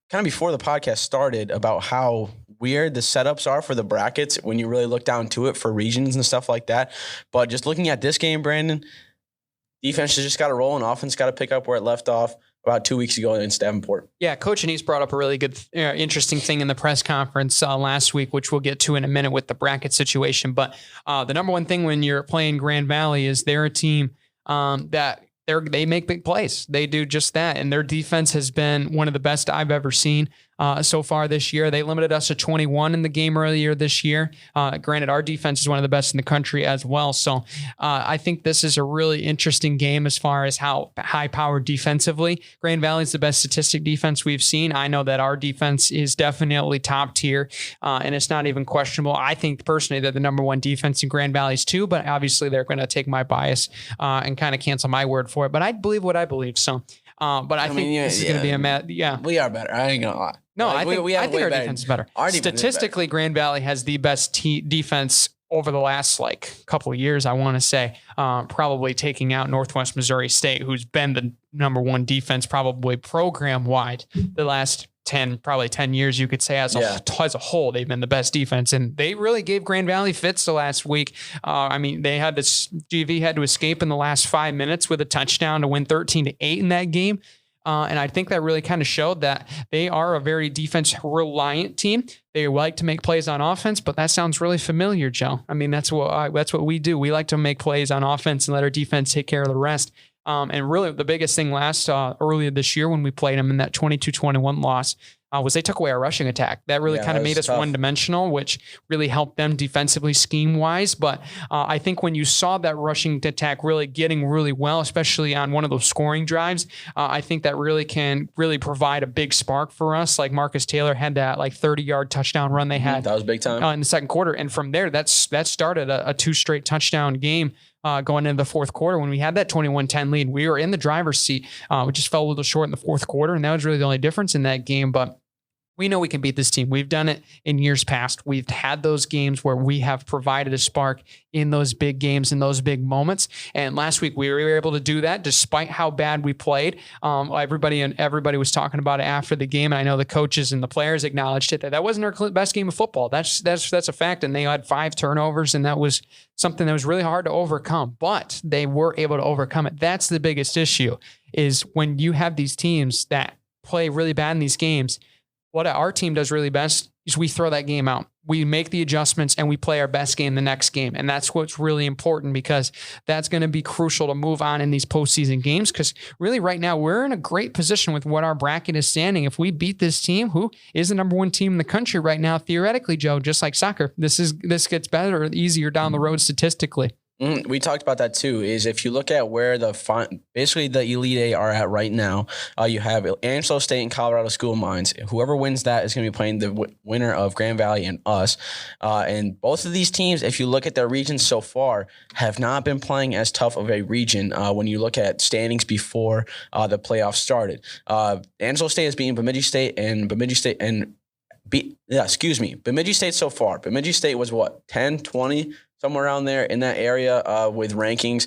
kind of before the podcast started about how weird the setups are for the brackets when you really look down to it for regions and stuff like that. But just looking at this game, Brandon, defense has just got to roll and offense got to pick up where it left off about 2 weeks ago against Davenport. Yeah, Coach Anise brought up a really good, interesting thing in the press conference last week, which we'll get to in a minute with the bracket situation. But the number one thing when you're playing Grand Valley is they're a team that they make big plays. They do just that. And their defense has been one of the best I've ever seen. so far this year. They limited us to 21 in the game earlier this year. Granted, our defense is one of the best in the country as well. So I think this is a really interesting game as far as how high-powered defensively. Grand Valley's the best statistic defense we've seen. I know that our defense is definitely top tier, and it's not even questionable. I think personally they're the number one defense in Grand Valley's too, but obviously they're going to take my bias and kind of cancel my word for it. But I believe what I believe. So, but I think this is going to be a We are better. I ain't gonna lie. No, Like, I think our defense is better. Statistically, Grand Valley has the best defense over the last couple of years, I want to say, probably taking out Northwest Missouri State, who's been the number one defense probably program wide the last 10 years, you could say as a whole, they've been the best defense, and they really gave Grand Valley fits the last week. I mean, GV had to escape in the last 5 minutes with a touchdown to win 13-8 in that game. And I think that really kind of showed that they are a very defense reliant team. They like to make plays on offense, but that sounds really familiar, Joe. I mean, that's what we do. We like to make plays on offense and let our defense take care of the rest. And really the biggest thing earlier this year when we played them in that 22-21 loss was they took away our rushing attack. That really kind of made us one-dimensional, which really helped them defensively scheme-wise. But I think when you saw that rushing attack really getting really well, especially on one of those scoring drives, I think that really can really provide a big spark for us. Like Marcus Taylor had that 30-yard touchdown run they had. That was big time. In the second quarter. And from there, that started a 2 straight touchdown game. Going into the fourth quarter, when we had that 21-10 lead, we were in the driver's seat. We just fell a little short in the fourth quarter, and that was really the only difference in that game. But we know we can beat this team. We've done it in years past. We've had those games where we have provided a spark in those big games, in those big moments. And last week we were able to do that despite how bad we played. Everybody was talking about it after the game. And I know the coaches and the players acknowledged it, that wasn't our best game of football. That's a fact. And they had 5 turnovers, and that was something that was really hard to overcome, but they were able to overcome it. That's the biggest issue, is when you have these teams that play really bad in these games. What our team does really best is we throw that game out. We make the adjustments and we play our best game the next game. And that's what's really important, because that's going to be crucial to move on in these postseason games. Because really right now we're in a great position with what our bracket is standing. If we beat this team, who is the number one team in the country right now, theoretically, Joe, just like soccer, this gets better, easier down the road statistically. We talked about that too, is if you look at where basically the Elite Eight are at right now, you have Angelo State and Colorado School of Mines. Whoever wins that is going to be playing the winner of Grand Valley and us. And both of these teams, if you look at their regions so far, have not been playing as tough of a region when you look at standings before the playoffs started. Angelo State has beaten Bemidji State Bemidji State so far. Bemidji State was 10, 20, somewhere around there in that area with rankings.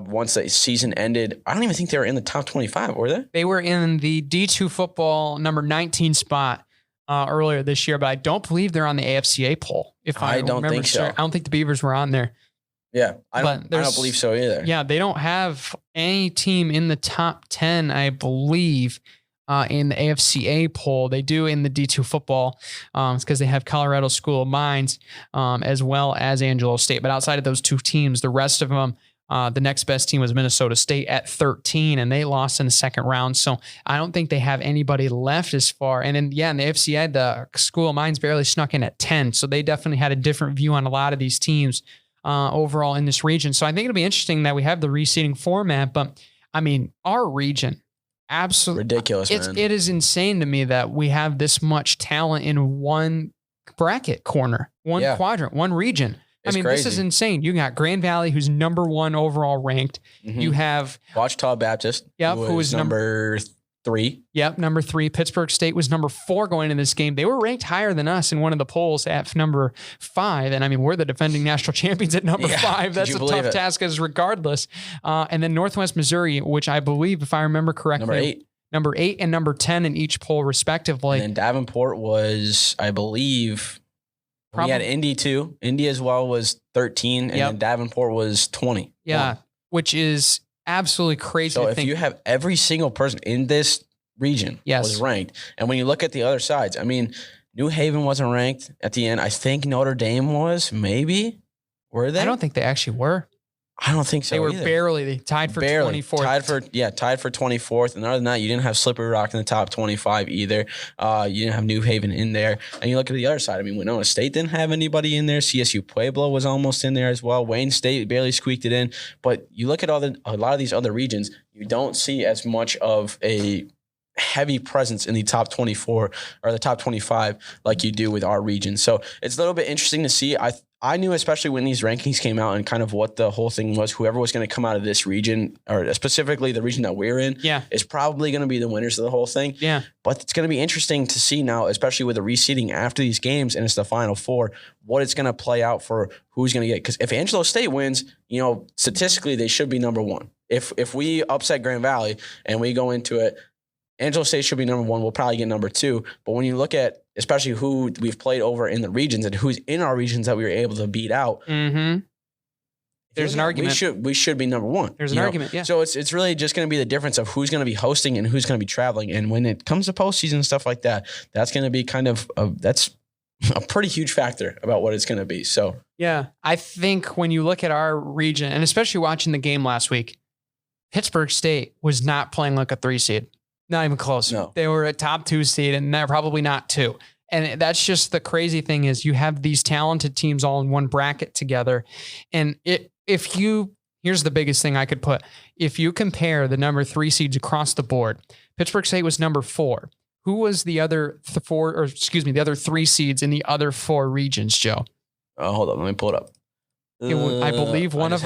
Once the season ended, I don't even think they were in the top 25, were they? They were in the D2 football number 19 spot earlier this year, but I don't believe they're on the AFCA poll. I don't think so. I don't think the Beavers were on there. Yeah, I don't believe so either. Yeah, they don't have any team in the top 10, I believe. In the AFCA poll. They do in the D2 football. It's because they have Colorado School of Mines as well as Angelo State. But outside of those two teams, the rest of them, the next best team was Minnesota State at 13, and they lost in the second round. So I don't think they have anybody left as far. And in the AFCA, the School of Mines barely snuck in at 10. So they definitely had a different view on a lot of these teams overall in this region. So I think it'll be interesting that we have the reseeding format. But I mean, our region, absolutely ridiculous, man. It is insane to me that we have this much talent in one bracket corner, one quadrant, one region. It's crazy. This is insane. You got Grand Valley, who's number 1 overall ranked. Mm-hmm. You have Ouachita Baptist, who was number 3. Yep, number 3. Pittsburgh State was number 4 going into this game. They were ranked higher than us in one of the polls at number 5. And I mean, we're the defending national champions at number 5. That's a tough task as regardless. And then Northwest Missouri, which I believe, if I remember correctly, number 8 and number 10 in each poll respectively. And then Davenport was, I believe, we had Indy too. Indy as well was 13, and then Davenport was 20. Yeah, which is absolutely crazy. So if you have every single person in this region was ranked, and when you look at the other sides, I mean, New Haven wasn't ranked at the end. I think Notre Dame was, maybe. Were they? I don't think they actually were. I don't think so. They were either. barely tied for 24th. Tied for 24th. And other than that, you didn't have Slippery Rock in the top 25 either. You didn't have New Haven in there. And you look at the other side. I mean, Winona State didn't have anybody in there. CSU Pueblo was almost in there as well. Wayne State barely squeaked it in. But you look at a lot of these other regions, you don't see as much of a heavy presence in the top 24 or the top 25 like you do with our region. So it's a little bit interesting to see. I knew, especially when these rankings came out and kind of what the whole thing was, whoever was going to come out of this region, or specifically the region that we're in, is probably going to be the winners of the whole thing. Yeah. But it's going to be interesting to see now, especially with the reseeding after these games and it's the Final Four, what it's going to play out for who's going to get. Because if Angelo State wins, statistically, they should be number one. If we upset Grand Valley and we go into it, Angelo State should be number one. We'll probably get number two. But when you look at especially who we've played over in the regions and who's in our regions that we were able to beat out, there's an argument. We should be number one. There's an argument, yeah. So it's really just going to be the difference of who's going to be hosting and who's going to be traveling. And when it comes to postseason and stuff like that, that's going to be kind of that's a pretty huge factor about what it's going to be. So yeah, I think when you look at our region, and especially watching the game last week, Pittsburgh State was not playing like a 3 seed. Not even close. No. They were a top 2 seed and they're probably not 2. And that's just the crazy thing is you have these talented teams all in one bracket together. And here's the biggest thing I could put. If you compare the number 3 seeds across the board, Pittsburgh State was number 4. Who was the other the other 3 seeds in the other 4 regions, Joe? Hold on. Let me pull it up. I believe one of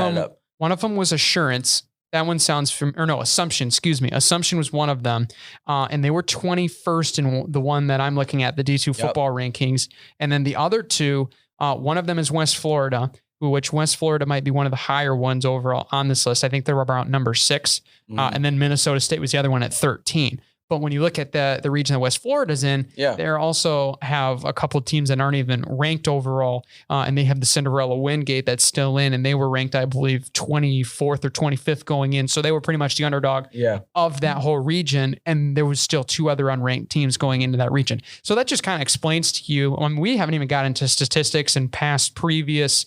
them was Assurance. That one sounds Assumption, Assumption was one of them. And they were 21st in the one that I'm looking at, the D2 football rankings. And then the other 2, one of them is West Florida, which West Florida might be one of the higher ones overall on this list. I think they're about number 6. And then Minnesota State was the other one at 13. But when you look at the region that West Florida's in, they also have a couple of teams that aren't even ranked overall. And they have the Cinderella Wingate that's still in, and they were ranked, I believe, 24th or 25th going in. So they were pretty much the underdog of that whole region. And there was still 2 other unranked teams going into that region. So that just kind of explains to you, we haven't even got into statistics and previous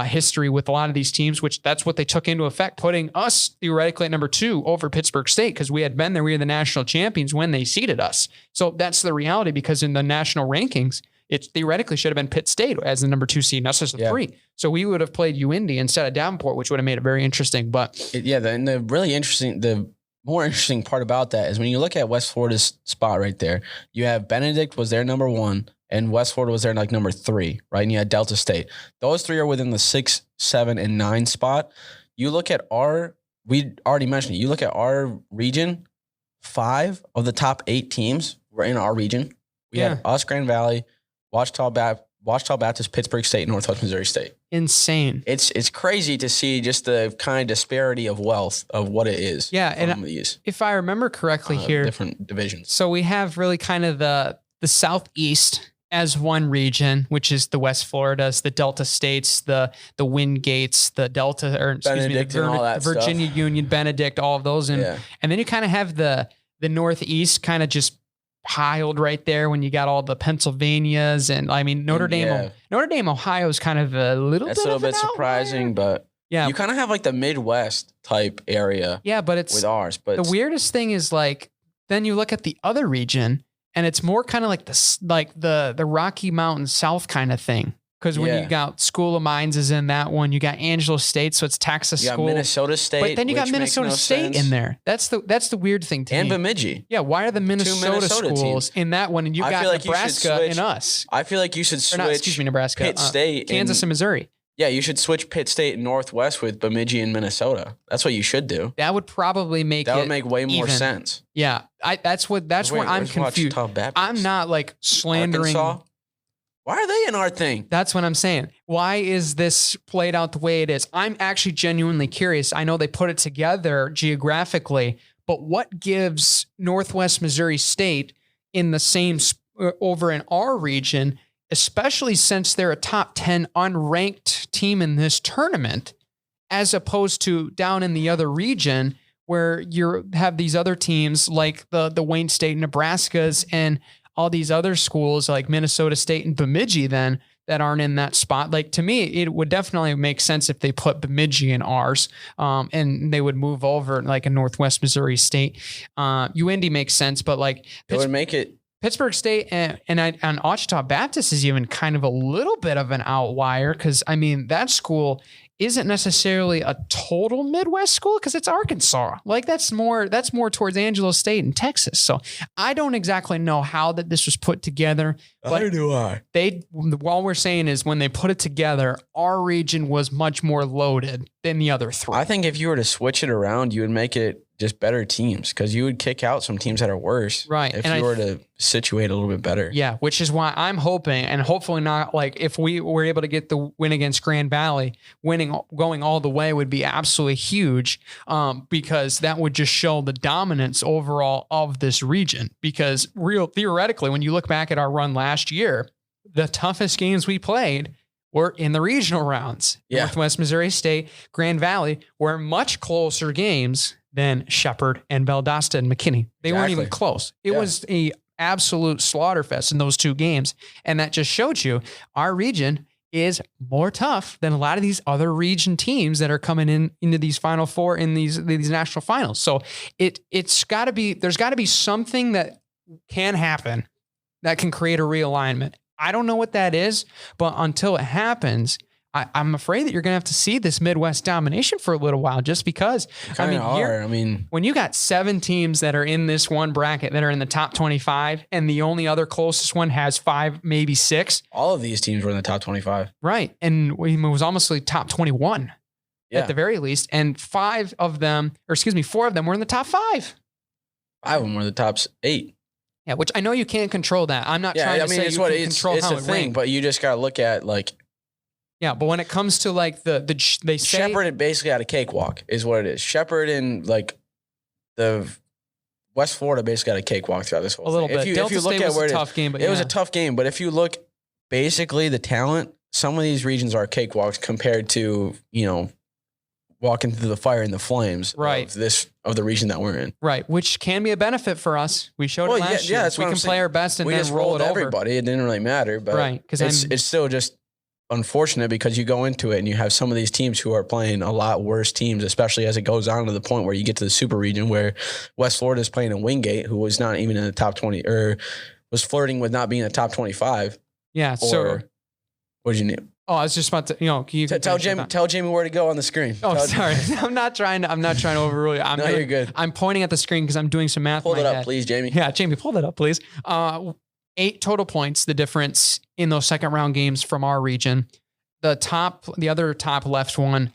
history with a lot of these teams, which that's what they took into effect, putting us theoretically at number 2 over Pittsburgh State, because we had been there. We were the national champions when they seeded us. So that's the reality, because in the national rankings, it theoretically should have been Pitt State as the number 2 seed, and us as the 3. So we would have played UIndy instead of Davenport, which would have made it very interesting. But the more interesting part about that is when you look at West Florida's spot right there, you have Benedict was their number 1, and West Florida was their number 3, right? And you had Delta State. Those 3 are within the 6, 7, and 9 spot. You look at we already mentioned it. You look at our region. 5 of the top 8 teams were in our region. We had us, Grand Valley, Ouachita Baptist, Pittsburgh State, Northwest Missouri State. Insane. It's crazy to see just the kind of disparity of wealth of what it is. Yeah, and if I remember correctly here, different divisions. So we have really kind of the Southeast as one region, which is the West Floridas, the Delta States, the Wingates, the Delta, or the Virginia stuff. Union, Benedict, all of those. And then you kind of have the Northeast kind of just piled right there when you got all the Pennsylvanias. And I mean, Notre Dame, Ohio is kind of a little bit surprising, but you kind of have like the Midwest type area. Yeah, but it's with ours. But the weirdest thing is then you look at the other region, and it's more kind of like the Rocky Mountain South kind of thing. Because when you got School of Mines is in that one, you got Angelo State, so it's Texas school. You got Minnesota State, but then you got Minnesota State in there. That's the weird thing to me. And Bemidji. Yeah, why are the Minnesota schools teams in that one, and you got Nebraska and us? I feel like you should switch. Nebraska, Pitt State, Kansas, and Missouri. Yeah, you should switch Pitt State and Northwest with Bemidji and Minnesota. That's what you should do. That would probably make that would make way more sense. Yeah, that's where I'm confused. I'm not slandering. Arkansas? Why are they in our thing? That's what I'm saying. Why is this played out the way it is? I'm actually genuinely curious. I know they put it together geographically, but what gives Northwest Missouri State in the same over in our region, especially since they're a top 10 unranked team in this tournament, as opposed to down in the other region where you have these other teams like the Wayne State, Nebraskas, and all these other schools like Minnesota State and Bemidji then that aren't in that spot. Like to me, it would definitely make sense if they put Bemidji in ours, and they would move over like a Northwest Missouri State. UIndy makes sense, but like it would make it. Pittsburgh State and Ouachita Baptist is even kind of a little bit of an outlier because I mean that school isn't necessarily a total Midwest school because it's Arkansas. Like that's more towards Angelo State in Texas. So I don't exactly know how that this was put together. But all we're saying is when they put it together, our region was much more loaded than the other three. I think if you were to switch it around, you would make it just better teams because you would kick out some teams that are worse. Right. If you were to situate a little bit better. Yeah. Which is why I'm hoping, and hopefully not, like if we were able to get the win against Grand Valley, going all the way would be absolutely huge, because that would just show the dominance overall of this region. Because theoretically, when you look back at our run last year, the toughest games we played were in the regional rounds. Yeah. Northwest Missouri State, Grand Valley were much closer games than Shepherd and Valdosta and McKinney. They weren't even close. It was a absolute slaughterfest in those two games. And that just showed you our region is more tough than a lot of these other region teams that are coming into these Final Four in these national finals. So there's got to be something that can happen that can create a realignment. I don't know what that is, but until it happens, I'm afraid that you're going to have to see this Midwest domination for a little while just because. When you got 7 teams that are in this one bracket that are in the top 25 and the only other closest one has 5, maybe 6. All of these teams were in the top 25. Right. And it was almost like top 21 at the very least. And 4 of them were in the top 5. 5 of them were in the top 8. Yeah, which I know you can't control that. I'm not trying to say you can control how it ranks. But you just got to look at like. Yeah, but when it comes to like they say Shepherd basically had a cakewalk is what it is. Shepherd and like the West Florida basically had a cakewalk throughout this whole thing. A little bit. If you look at where it was a tough game, but if you look basically the talent, some of these regions are cakewalks compared to, walking through the fire and the flames of the region that we're in. Right, which can be a benefit for us. We showed it last year. We can play our best and then roll it over. Everybody. It didn't really matter, but it's still just unfortunate because you go into it and you have some of these teams who are playing a lot worse teams, especially as it goes on to the point where you get to the super region where West Florida is playing in Wingate, who was not even in the top 20 or was flirting with not being in the top 25. Yeah. So what did you need? Oh, I was just about to, tell Jamie where to go on the screen. Oh, sorry. I'm not trying to overrule you. You're good. I'm pointing at the screen because I'm doing some math. Pull it up, please, Jamie. Yeah, Jamie, pull that up, please. 8 total points, the difference in those second round games from our region. The other top left one,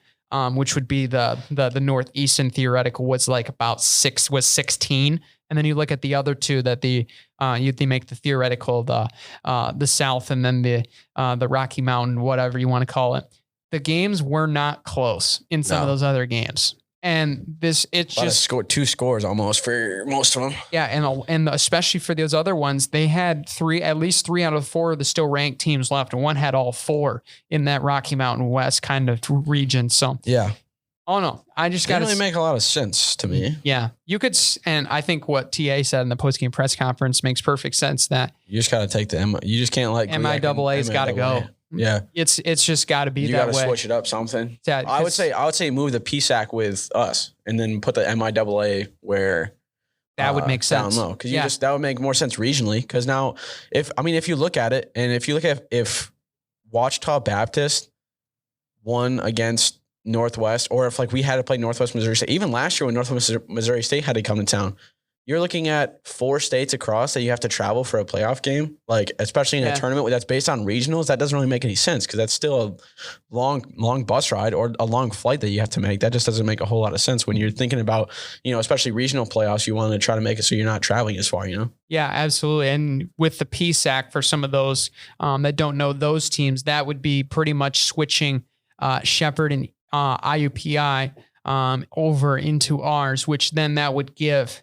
which would be the Northeastern theoretical was like about 16. And then you look at the other two that they make the theoretical, the South and then the Rocky Mountain, whatever you want to call it. The games were not close in some of those other games. And it's just scored 2 scores almost for most of them. Yeah, and especially for those other ones, they had at least 3 out of 4 of the still ranked teams left, and one had all 4 in that Rocky Mountain West kind of region. So yeah. Oh no, I just got to really make a lot of sense to me. Yeah, you could, and I think what TA said in the postgame press conference makes perfect sense. That you just got to take you just can't like MIAA's got to go. Yeah, it's just got to be you that way. You got to switch it up something. Yeah, I would say move the PSAC with us and then put the MIAA where that would make sense down low because that would make more sense regionally. Because now, if you look at it and if you look at if Ouachita Baptist won against Northwest, or if like we had to play Northwest Missouri State, even last year when Northwest Missouri State had to come to town. You're looking at 4 states across that you have to travel for a playoff game, like especially in a tournament that's based on regionals. That doesn't really make any sense because that's still a long bus ride or a long flight that you have to make. That just doesn't make a whole lot of sense when you're thinking about, especially regional playoffs. You want to try to make it so you're not traveling as far, Yeah, absolutely. And with the PSAC, for some of those that don't know those teams, that would be pretty much switching Shepherd and IUPI over into ours, which then that would give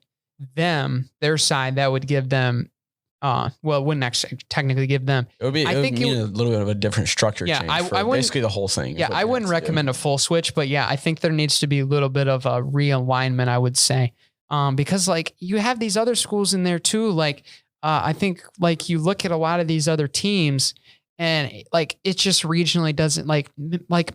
them their side. That would give them it wouldn't actually technically give them. It would be a little bit of a different structure change for basically the whole thing. Yeah, I wouldn't recommend a full switch, but yeah, I think there needs to be a little bit of a realignment, I would say. Because like you have these other schools in there too, like I think like you look at a lot of these other teams And like, it just regionally doesn't like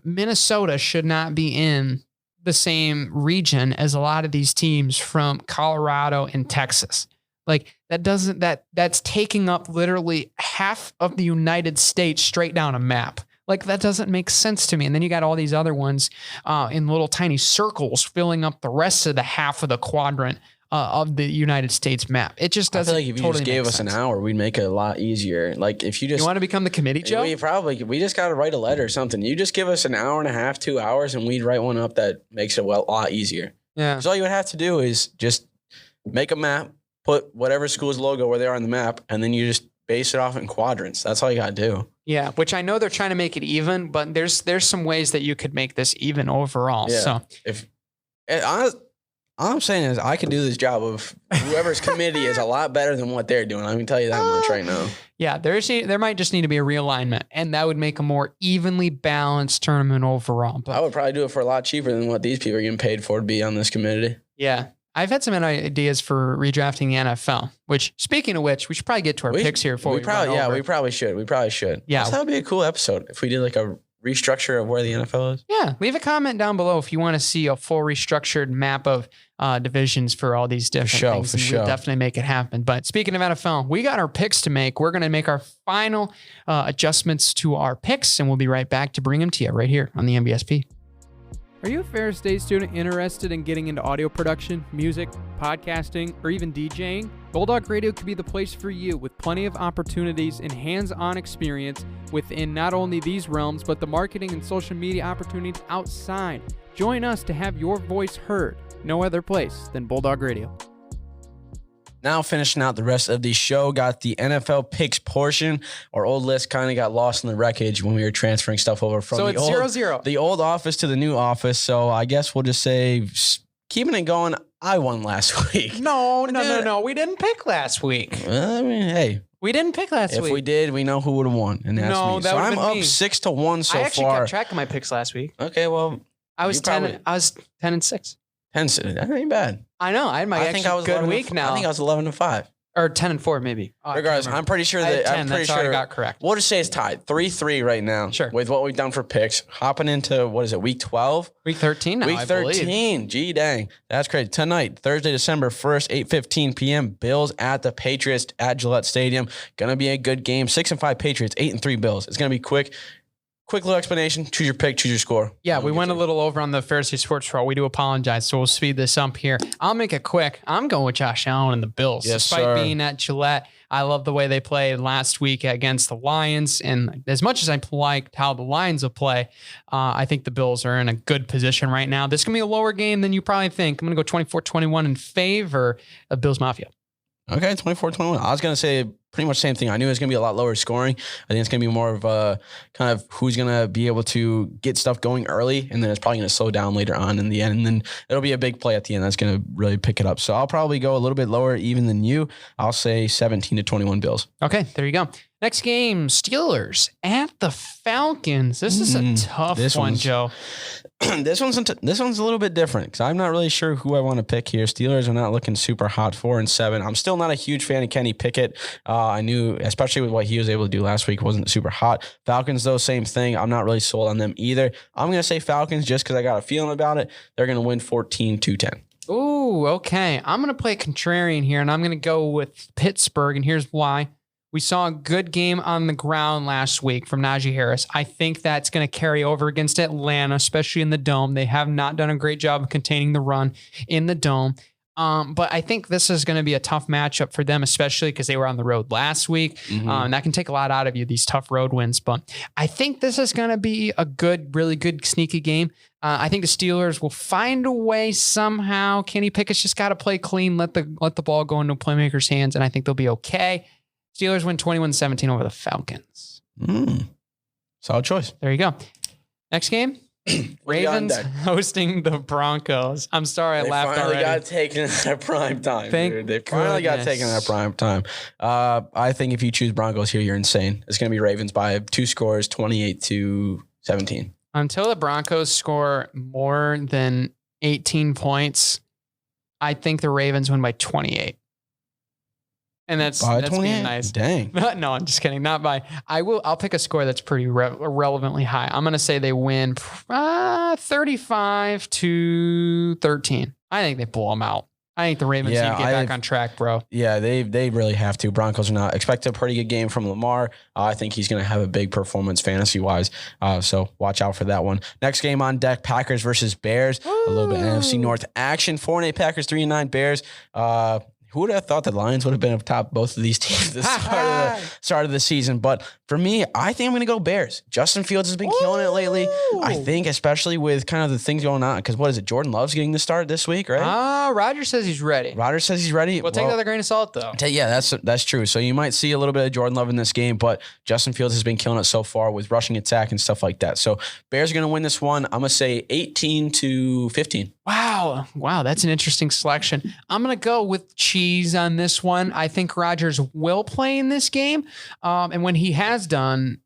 Minnesota should not be in the same region as a lot of these teams from Colorado and Texas. Like that's taking up literally half of the United States straight down a map. Like that doesn't make sense to me. And then you got all these other ones in little tiny circles filling up the rest of the half of the quadrant of the United States map. It just doesn't. I feel like if you just gave us an hour, we'd make it a lot easier. Like if you want to become the committee, Joe? We just got to write a letter or something. You just give us an hour and a half, 2 hours, and we'd write one up that makes it a lot easier. Yeah. So all you would have to do is just make a map, put whatever school's logo where they are on the map, and then you just base it off in quadrants. That's all you got to do. Yeah, which I know they're trying to make it even, but there's some ways that you could make this even overall. Yeah. So all I'm saying is I could do this job of whoever's committee is a lot better than what they're doing. I can tell you that much right now. Yeah, there might just need to be a realignment, and that would make a more evenly balanced tournament overall. But I would probably do it for a lot cheaper than what these people are getting paid for to be on this committee. Yeah. I've had some ideas for redrafting the NFL, which, speaking of which, we should probably get to our picks here before we probably should. Yeah. That would be a cool episode if we did like a restructure of where the NFL is. Yeah. Leave a comment down below if you want to see a full restructured map of divisions for all these different things. We'll definitely make it happen. But speaking of NFL, we got our picks to make. We're going to make our final adjustments to our picks, and we'll be right back to bring them to you right here on the MBSP. Are you a Ferris State student interested in getting into audio production, music, podcasting, or even DJing? Bulldog Radio could be the place for you, with plenty of opportunities and hands-on experience within not only these realms, but the marketing and social media opportunities outside. Join us to have your voice heard. No other place than Bulldog Radio. Now finishing out the rest of the show, got the NFL picks portion. Our old list kind of got lost in the wreckage when we were transferring stuff over from the 0-0. The old office to the new office. So I guess we'll just say, keeping it going, I won last week. No. We didn't pick last week. I mean, hey. We didn't pick last week. If we did, we know who would have won. And that's me. So I'm up 6-1 so far. I actually kept track of my picks last week. Okay, well. I was 10-6. 10, that ain't bad. I know. I had my good week now. I think I was 11-5. Or 10-4 maybe. Regardless, I'm pretty sure that I'm pretty sure I got correct. We'll just say it's tied 3-3 right now. Sure. With what we've done for picks, hopping into week 12, week 13 now. Week 13. Gee dang, that's crazy. Tonight, Thursday, December 1st, 8:15 p.m. Bills at the Patriots at Gillette Stadium. Gonna be a good game. 6-5 Patriots, 8-3 Bills. It's gonna be quick. Quick little explanation. Choose your pick. Choose your score. Yeah, we went a little over on the Ferris Sports Pro. We do apologize, so we'll speed this up here. I'll make it quick. I'm going with Josh Allen and the Bills. Yes, Despite being at Gillette, I love the way they played last week against the Lions. And as much as I liked how the Lions will play, I think the Bills are in a good position right now. This is going to be a lower game than you probably think. I'm going to go 24-21 in favor of Bills Mafia. Okay, 24-21. I was going to say pretty much the same thing. I knew it was going to be a lot lower scoring. I think it's going to be more of a kind of who's going to be able to get stuff going early, and then it's probably going to slow down later on in the end, and then it'll be a big play at the end that's going to really pick it up. So I'll probably go a little bit lower even than you. I'll say 17-21 Bills. Okay, there you go. Next game, Steelers at the Falcons. This is a tough one, Joe. This one's a little bit different because I'm not really sure who I want to pick here. Steelers are not looking super hot, 4-7. I'm still not a huge fan of Kenny Pickett. I knew, especially with what he was able to do last week, wasn't super hot. Falcons, though, same thing. I'm not really sold on them either. I'm going to say Falcons just because I got a feeling about it. They're going to win 14-10. Ooh, okay. I'm going to play contrarian here, and I'm going to go with Pittsburgh, and here's why. We saw a good game on the ground last week from Najee Harris. I think that's going to carry over against Atlanta, especially in the Dome. They have not done a great job of containing the run in the Dome. But I think this is going to be a tough matchup for them, especially because they were on the road last week. And that can take a lot out of you, these tough road wins. But I think this is going to be a good, really good, sneaky game. I think the Steelers will find a way somehow. Kenny Pickett's just got to play clean, let the ball go into playmakers' hands, and I think they'll be okay. Steelers win 21-17 over the Falcons. Solid choice. There you go. Next game. Ravens hosting the Broncos. I'm sorry I laughed already. They finally got taken at prime time. They finally got taken at prime time. I think if you choose Broncos here, you're insane. It's going to be Ravens by 2 scores, 28-17. Until the Broncos score more than 18 points, I think the Ravens win by 28. And that's by being 28. nice. Dang. No, I'm just kidding. Not by. I'll pick a score that's pretty relevantly high. I'm going to say they win 35-13. I think they blow them out. I think the Ravens need to get back on track, bro. Yeah, they really have to. Broncos are not. Expect a pretty good game from Lamar. I think he's going to have a big performance fantasy-wise. So watch out for that one. Next game on deck, Packers versus Bears. Woo! A little bit of NFC North action. 4-8 Packers, 3-9 Bears. Who would have thought the Lions would have been up top both of these teams at the start of the season? But for me, I think I'm going to go Bears. Justin Fields has been killing it lately. I think especially with kind of the things going on. Because what is it? Jordan Love's getting the start this week, right? Rodgers says he's ready. Rodgers says he's ready. We'll take that with a grain of salt, though. Yeah, that's true. So you might see a little bit of Jordan Love in this game, but Justin Fields has been killing it so far with rushing attack and stuff like that. So Bears are going to win this one. I'm going to say 18-15. Wow, that's an interesting selection. I'm going to go with cheese on this one. I think Rodgers will play in this game. And when he has been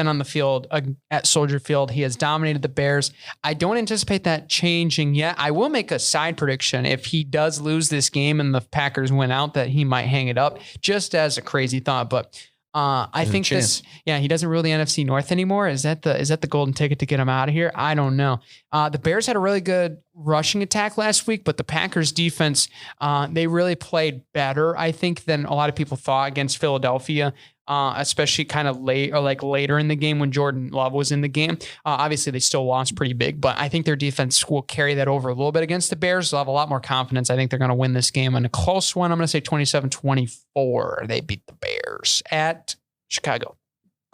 on the field at Soldier Field, he has dominated the Bears. I don't anticipate that changing yet. I will make a side prediction. If he does lose this game and the Packers win out, that he might hang it up, just as a crazy thought. But I think he doesn't rule the NFC North anymore. Is that the golden ticket to get him out of here? I don't know. The Bears had a really good rushing attack last week, but the Packers defense, they really played better, I think, than a lot of people thought against Philadelphia, especially kind of later in the game when Jordan Love was in the game. Obviously, they still lost pretty big, but I think their defense will carry that over a little bit against the Bears. They'll have a lot more confidence. I think they're going to win this game. And a close one, I'm going to say 27-24. They beat the Bears at Chicago.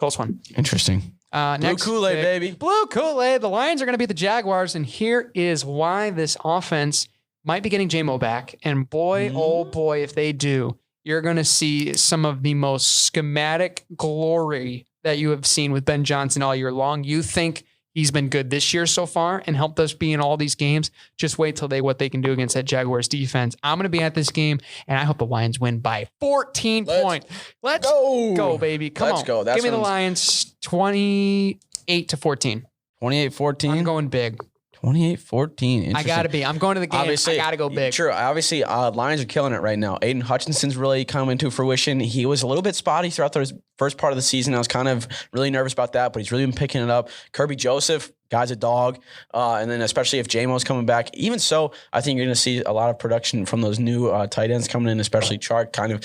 Close one. Interesting. Blue Kool-Aid, baby. Blue Kool-Aid. The Lions are going to beat the Jaguars, and here is why this offense might be getting J-Mo back. And boy, oh boy, if they do, you're going to see some of the most schematic glory that you have seen with Ben Johnson all year long. You think he's been good this year so far and helped us be in all these games. Just wait till what they can do against that Jaguars defense. I'm going to be at this game, and I hope the Lions win by 14 points. Let's go, baby. Come on. Go. Give me the Lions 28-14. 28-14. I'm going big. 28-14. I got to be. I'm going to the game. Obviously, I got to go big. True. Obviously, Lions are killing it right now. Aiden Hutchinson's really coming to fruition. He was a little bit spotty throughout the first part of the season. I was kind of really nervous about that, but he's really been picking it up. Kirby Joseph, guy's a dog. And then especially if J-Mo's coming back. Even so, I think you're going to see a lot of production from those new tight ends coming in, especially Chark kind of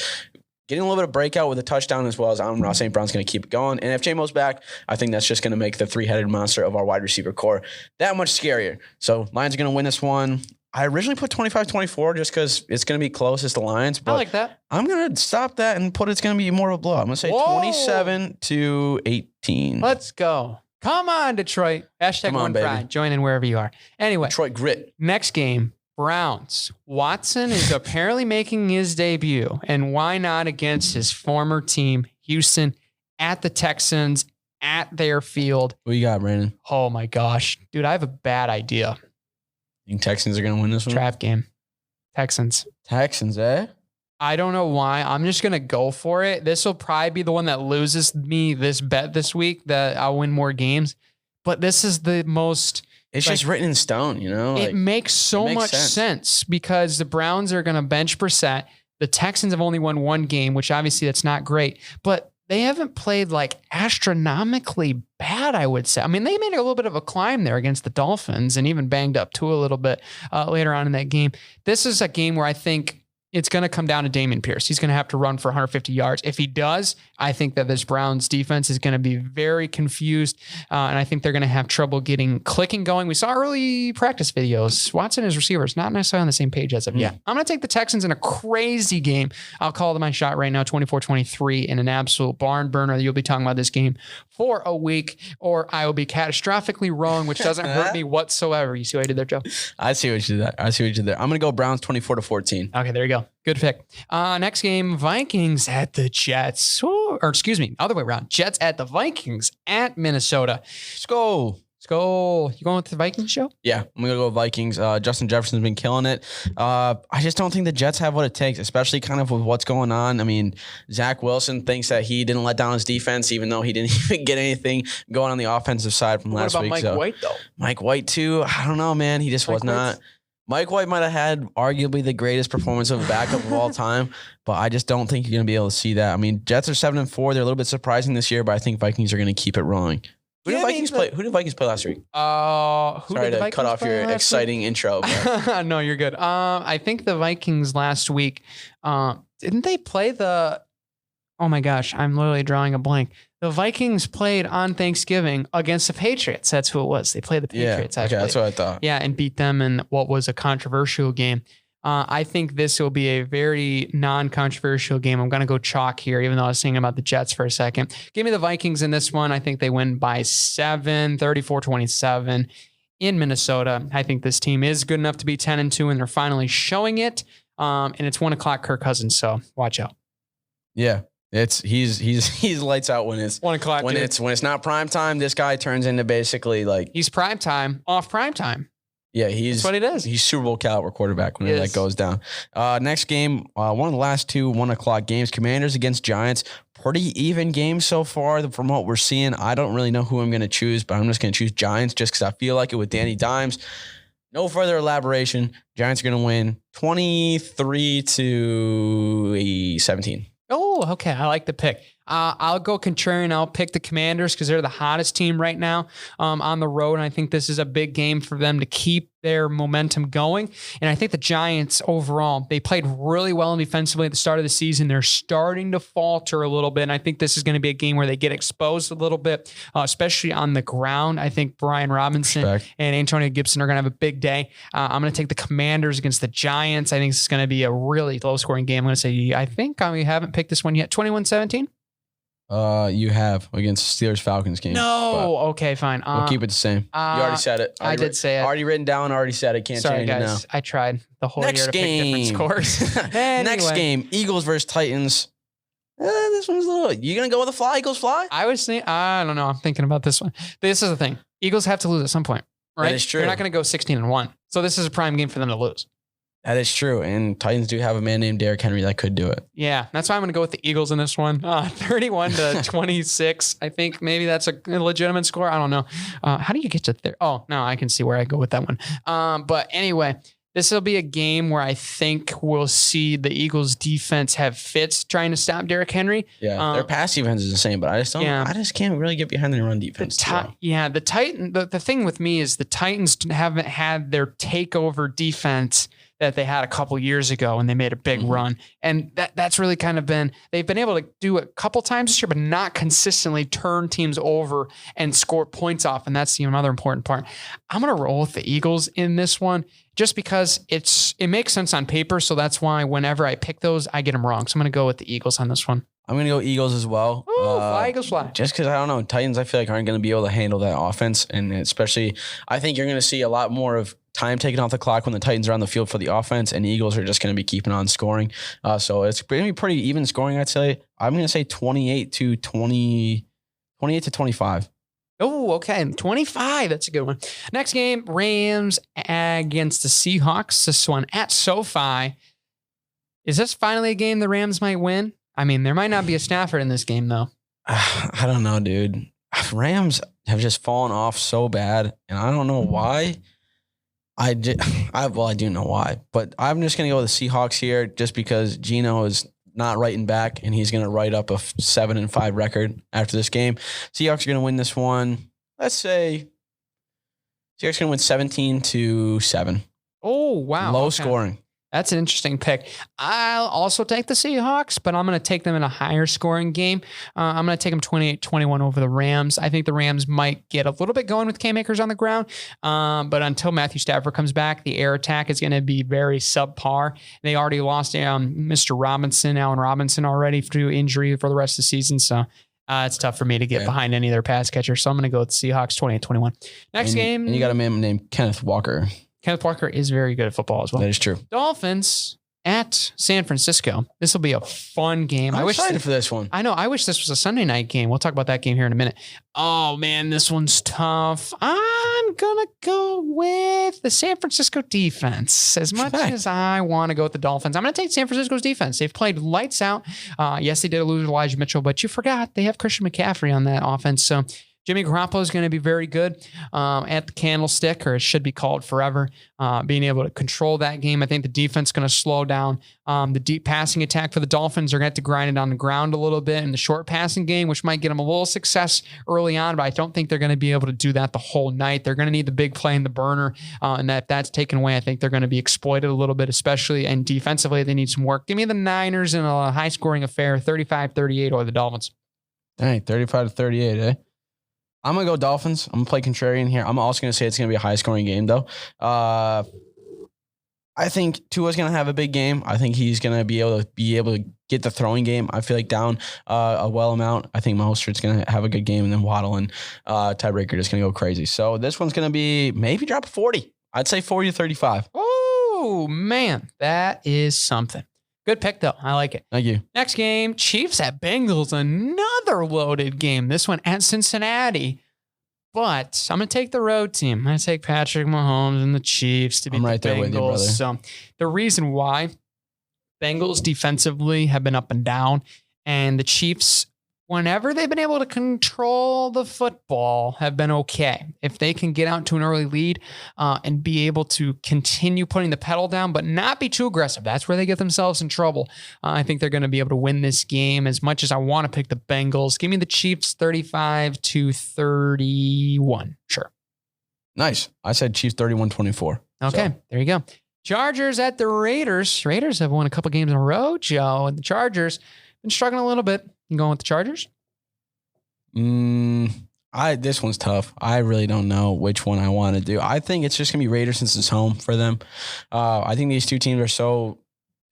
getting a little bit of breakout with a touchdown, as well as Amon-Ra St. Brown's going to keep it going. And if J-Mo's back, I think that's just going to make the three-headed monster of our wide receiver core that much scarier. So Lions are going to win this one. I originally put 25-24 just because it's going to be close as the Lions. But I like that. I'm going to stop that and put it's going to be more of a blowout. I'm going to say 27-18. Let's go. Come on, Detroit. Hashtag one pride. Join in wherever you are. Anyway. Detroit grit. Next game. Browns. Watson is apparently making his debut, and why not against his former team, Houston, at the Texans, at their field. What you got, Brandon? Oh my gosh. Dude, I have a bad idea. You think Texans are going to win this one? Trap game. Texans, eh? I don't know why. I'm just going to go for it. This will probably be the one that loses me this bet this week, that I'll win more games. But this is the most... It's just written in stone, you know? It makes so much sense because the Browns are going to bench Brissett. The Texans have only won one game, which obviously that's not great, but they haven't played astronomically bad, I would say. I mean, they made a little bit of a climb there against the Dolphins and even banged up too a little bit later on in that game. This is a game where I think it's going to come down to Dameon Pierce. He's going to have to run for 150 yards. If he does, I think that this Browns defense is going to be very confused, and I think they're going to have trouble getting clicking going. We saw early practice videos. Watson and his receivers not necessarily on the same page as of yet. I'm going to take the Texans in a crazy game. I'll call my shot right now, 24-23 in an absolute barn burner. You'll be talking about this game for a week, or I will be catastrophically wrong, which doesn't hurt me whatsoever. You see what I did there, Joe? I see what you did there. I'm going to go Browns 24-14. Okay, there you go. Good pick. Next game, Vikings at the Jets. Other way around. Jets at the Vikings at Minnesota. Let's go. You going with the Vikings show? Yeah, I'm going to go Vikings. Justin Jefferson's been killing it. I just don't think the Jets have what it takes, especially kind of with what's going on. I mean, Zach Wilson thinks that he didn't let down his defense, even though he didn't even get anything going on the offensive side from last week. What about Mike White, though? Mike White, too. I don't know, man. He just was not Mike White might have had arguably the greatest performance of a backup of all time, but I just don't think you're going to be able to see that. I mean, Jets are 7-4. They're a little bit surprising this year, but I think Vikings are going to keep it rolling. Who did Vikings play last week? Sorry to cut off your exciting intro. No, you're good. I think the Vikings last week, didn't they play the... Oh my gosh, I'm literally drawing a blank. The Vikings played on Thanksgiving against the Patriots. That's who it was. They played the Patriots. Yeah, okay, that's what I thought. Yeah, and beat them in what was a controversial game. I think this will be a very non-controversial game. I'm going to go chalk here, even though I was thinking about the Jets for a second. Give me the Vikings in this one. I think they win by 7, 34-27 in Minnesota. I think this team is good enough to be 10-2, and they're finally showing it. And it's 1 o'clock Kirk Cousins, so watch out. Yeah. He's lights out when it's 1 o'clock. When it's not prime time, this guy turns into basically like he's prime time off prime time. Yeah, that's what he does. He's Super Bowl caliber quarterback when that goes down. Next game, one of the last 2 1 o'clock games, Commanders against Giants. Pretty even game so far from what we're seeing. I don't really know who I'm going to choose, but I'm just going to choose Giants just because I feel like it with Danny Dimes. No further elaboration. Giants are going to win 23-17. Oh, okay. I like the pick. I'll go contrarian. I'll pick the Commanders because they're the hottest team right now on the road. And I think this is a big game for them to keep their momentum going. And I think the Giants overall, they played really well defensively at the start of the season. They're starting to falter a little bit. And I think this is going to be a game where they get exposed a little bit, especially on the ground. I think Brian Robinson and Antonio Gibson are going to have a big day. I'm going to take the Commanders against the Giants. I think this is going to be a really low scoring game. I'm going to say, I think we haven't picked this one yet. 21-17. You have against Steelers-Falcons game. No, okay, fine. We'll keep it the same. You already said it. I did say it. Already written down, already said it. Can't change it now. I tried the whole year to pick different scores. Anyway. Next game, Eagles versus Titans. This one's a little... You going to go with the fly? Eagles fly? I don't know. I'm thinking about this one. This is the thing. Eagles have to lose at some point, right? That is true. They're not going to go 16-1. So this is a prime game for them to lose. That is true. And Titans do have a man named Derrick Henry that could do it. Yeah, that's why I'm going to go with the Eagles in this one. 31-26. I think maybe that's a legitimate score. I don't know. How do you get to there? Oh, no, I can see where I go with that one. But anyway, this will be a game where I think we'll see the Eagles defense have fits trying to stop Derrick Henry. Yeah, their pass defense is the same, but I just can't really get behind their run defense. The thing with me is the Titans haven't had their takeover defense that they had a couple years ago and they made a big run. And that's really kind of they've been able to do it a couple times this year, but not consistently turn teams over and score points off. And that's another important part. I'm going to roll with the Eagles in this one just because it makes sense on paper. So that's why whenever I pick those, I get them wrong. So I'm going to go with the Eagles on this one. I'm going to go Eagles as well. Fly, Eagles, fly. Just because, I don't know, Titans, I feel like aren't going to be able to handle that offense. And especially, I think you're going to see a lot more of time taken off the clock when the Titans are on the field for the offense, and the Eagles are just going to be keeping on scoring. So it's going to be pretty even scoring, I'd say. I'm going to say 28-25. Oh, okay. 25. That's a good one. Next game, Rams against the Seahawks. This one at SoFi. Is this finally a game the Rams might win? I mean, there might not be a Stafford in this game, though. I don't know, dude. Rams have just fallen off so bad, and I don't know why. I do know why, but I'm just going to go with the Seahawks here just because Geno is not writing back, and he's going to write up a 7-5 record after this game. Seahawks are going to win this one. Let's say Seahawks are going to win 17-7. Oh, wow. Low scoring. That's an interesting pick. I'll also take the Seahawks, but I'm going to take them in a higher scoring game. I'm going to take them 28-21 over the Rams. I think the Rams might get a little bit going with Cam Akers on the ground. But until Matthew Stafford comes back, the air attack is going to be very subpar. They already lost Mr. Allen Robinson already through injury for the rest of the season. So it's tough for me to get behind any of their pass catchers. So I'm going to go with the Seahawks 28-21. Next game. And you got a man named Kenneth Walker. Kenneth Walker is very good at football as well. That is true. Dolphins at San Francisco. This will be a fun game. I'm excited for this one. I know. I wish this was a Sunday night game. We'll talk about that game here in a minute. Oh, man, this one's tough. I'm going to go with the San Francisco defense. As much as I want to go with the Dolphins, I'm going to take San Francisco's defense. They've played lights out. Yes, they did lose Elijah Mitchell, but you forgot they have Christian McCaffrey on that offense. So Jimmy Garoppolo is going to be very good at the candlestick, or it should be called forever, being able to control that game. I think the defense is going to slow down. The deep passing attack for the Dolphins are going to have to grind it on the ground a little bit in the short passing game, which might get them a little success early on, but I don't think they're going to be able to do that the whole night. They're going to need the big play in the burner, and if that's taken away, I think they're going to be exploited a little bit, especially, and defensively, they need some work. Give me the Niners in a high-scoring affair, 35-38, or the Dolphins. Dang, 35-38, eh? I'm going to go Dolphins. I'm going to play contrarian here. I'm also going to say it's going to be a high-scoring game, though. I think Tua's going to have a big game. I think he's going to be able to get the throwing game. I feel like down a well amount. I think Mostert's going to have a good game, and then Waddle and tiebreaker just going to go crazy. So this one's going to be maybe drop a 40. I'd say 40-35. Oh, man. That is something. Good pick, though. I like it. Thank you. Next game, Chiefs at Bengals. Another loaded game. This one at Cincinnati. But I'm going to take the road team. I'm going to take Patrick Mahomes and the Chiefs to beat the there with you, brother. Bengals. So the reason why Bengals defensively have been up and down, and the Chiefs, whenever they've been able to control the football, have been okay. If they can get out to an early lead and be able to continue putting the pedal down, but not be too aggressive, that's where they get themselves in trouble. I think they're going to be able to win this game as much as I want to pick the Bengals. Give me the Chiefs 35-31. Sure. Nice. I said Chiefs 31-24. Okay, there you go. Chargers at the Raiders. Raiders have won a couple games in a row, Joe, and the Chargers been struggling a little bit. You going with the Chargers? This one's tough. I really don't know which one I want to do. I think it's just going to be Raiders since it's home for them. I think these two teams are so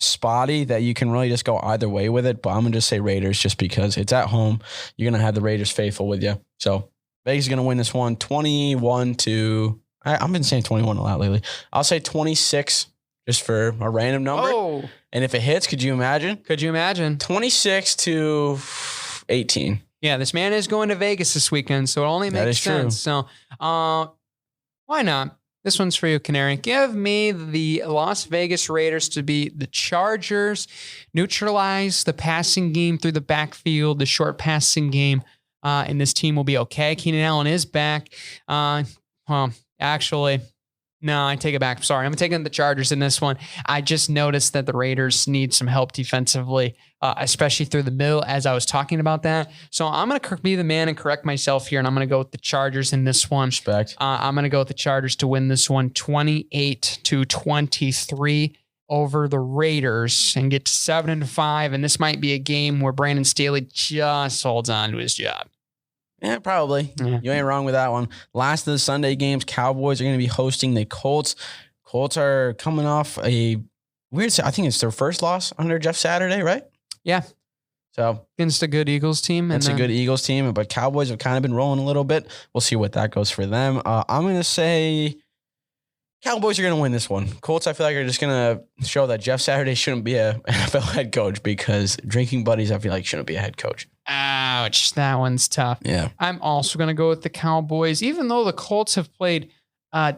spotty that you can really just go either way with it, but I'm going to just say Raiders just because it's at home. You're going to have the Raiders faithful with you. So Vegas is going to win this one 21 to... I've been saying 21 a lot lately. I'll say 26 just for a random number. Oh. And if it hits, could you imagine? 26-18. Yeah, this man is going to Vegas this weekend, so it only makes sense. True. So why not? This one's for you, Canary. Give me the Las Vegas Raiders to beat the Chargers, neutralize the passing game through the backfield, the short passing game, and this team will be okay. Keenan Allen is back. Actually, no, I take it back. Sorry, I'm taking the Chargers in this one. I just noticed that the Raiders need some help defensively, especially through the middle, as I was talking about that. So I'm going to be the man and correct myself here, and I'm going to go with the Chargers in this one. Respect. I'm going to go with the Chargers to win this one 28-23 over the Raiders and get to 7-5. And this might be a game where Brandon Staley just holds on to his job. Yeah, probably. Yeah. You ain't wrong with that one. Last of the Sunday games, Cowboys are going to be hosting the Colts. Colts are coming off a weird, I think it's their first loss under Jeff Saturday, right? Yeah. So against a good Eagles team. It's a good Eagles team, but Cowboys have kind of been rolling a little bit. We'll see what that goes for them. I'm going to say Cowboys are going to win this one. Colts, I feel like, are just going to show that Jeff Saturday shouldn't be a NFL head coach because drinking buddies, I feel like, shouldn't be a head coach. Ouch. That one's tough. Yeah. I'm also going to go with the Cowboys, even though the Colts have played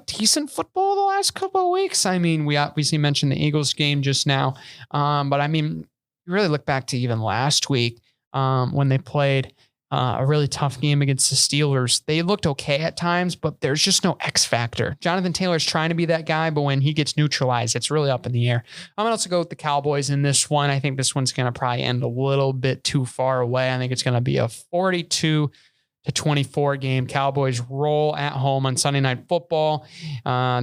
decent football the last couple of weeks. I mean, we obviously mentioned the Eagles game just now. But I mean, you really look back to even last week when they played a really tough game against the Steelers. They looked okay at times, but there's just no X factor. Jonathan Taylor's trying to be that guy, but when he gets neutralized, it's really up in the air. I'm going to also go with the Cowboys in this one. I think this one's going to probably end a little bit too far away. I think it's going to be a 42-24 game. Cowboys roll at home on Sunday Night Football.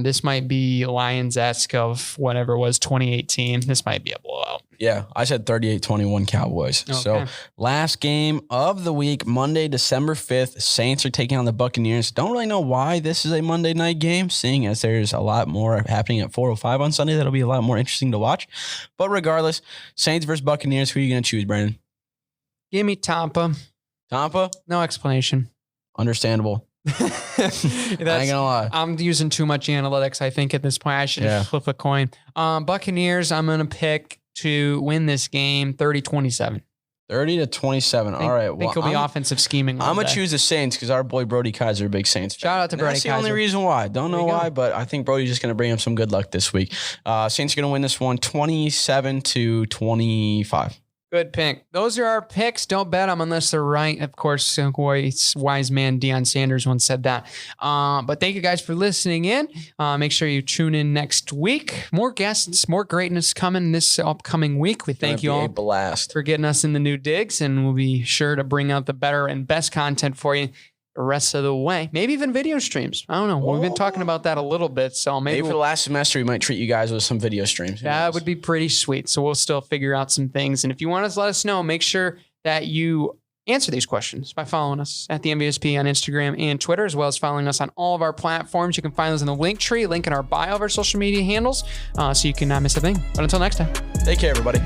This might be Lions-esque of whatever it was, 2018. This might be a blowout. Yeah, I said 38-21 Cowboys. Okay. So last game of the week, Monday, December 5th, Saints are taking on the Buccaneers. Don't really know why this is a Monday night game, seeing as there's a lot more happening at 4:05 on Sunday. That'll be a lot more interesting to watch. But regardless, Saints versus Buccaneers, who are you going to choose, Brandon? Give me Tampa. Tampa? No explanation. Understandable. I ain't gonna lie. I'm using too much analytics, I think, at this point. I should flip a coin. Buccaneers, I'm going to pick to win this game 30-27. 30-27. All right. I think it'll be offensive scheming. I'm going to choose the Saints because our boy Brody Kaiser, a big Saints fan. Shout out to Brody Kaiser. That's the only reason why. Don't know why, but I think Brody's just going to bring him some good luck this week. Saints are going to win this one 27-25. Good pick. Those are our picks. Don't bet them unless they're right. Of course, wise man Deion Sanders once said that. But thank you guys for listening in. Make sure you tune in next week. More guests, more greatness coming this upcoming week. We thank you all for getting us in the new digs, and we'll be sure to bring out the better and best content for you the rest of the way. Maybe even video streams. I don't know. We've been talking about that a little bit. So maybe for the last semester, we might treat you guys with some video streams. That would be pretty sweet. So we'll still figure out some things. And if you want to let us know, make sure that you answer these questions by following us at the MVSP on Instagram and Twitter, as well as following us on all of our platforms. You can find us in the link tree, link in our bio of our social media handles, so you can not miss a thing. But until next time, take care, everybody.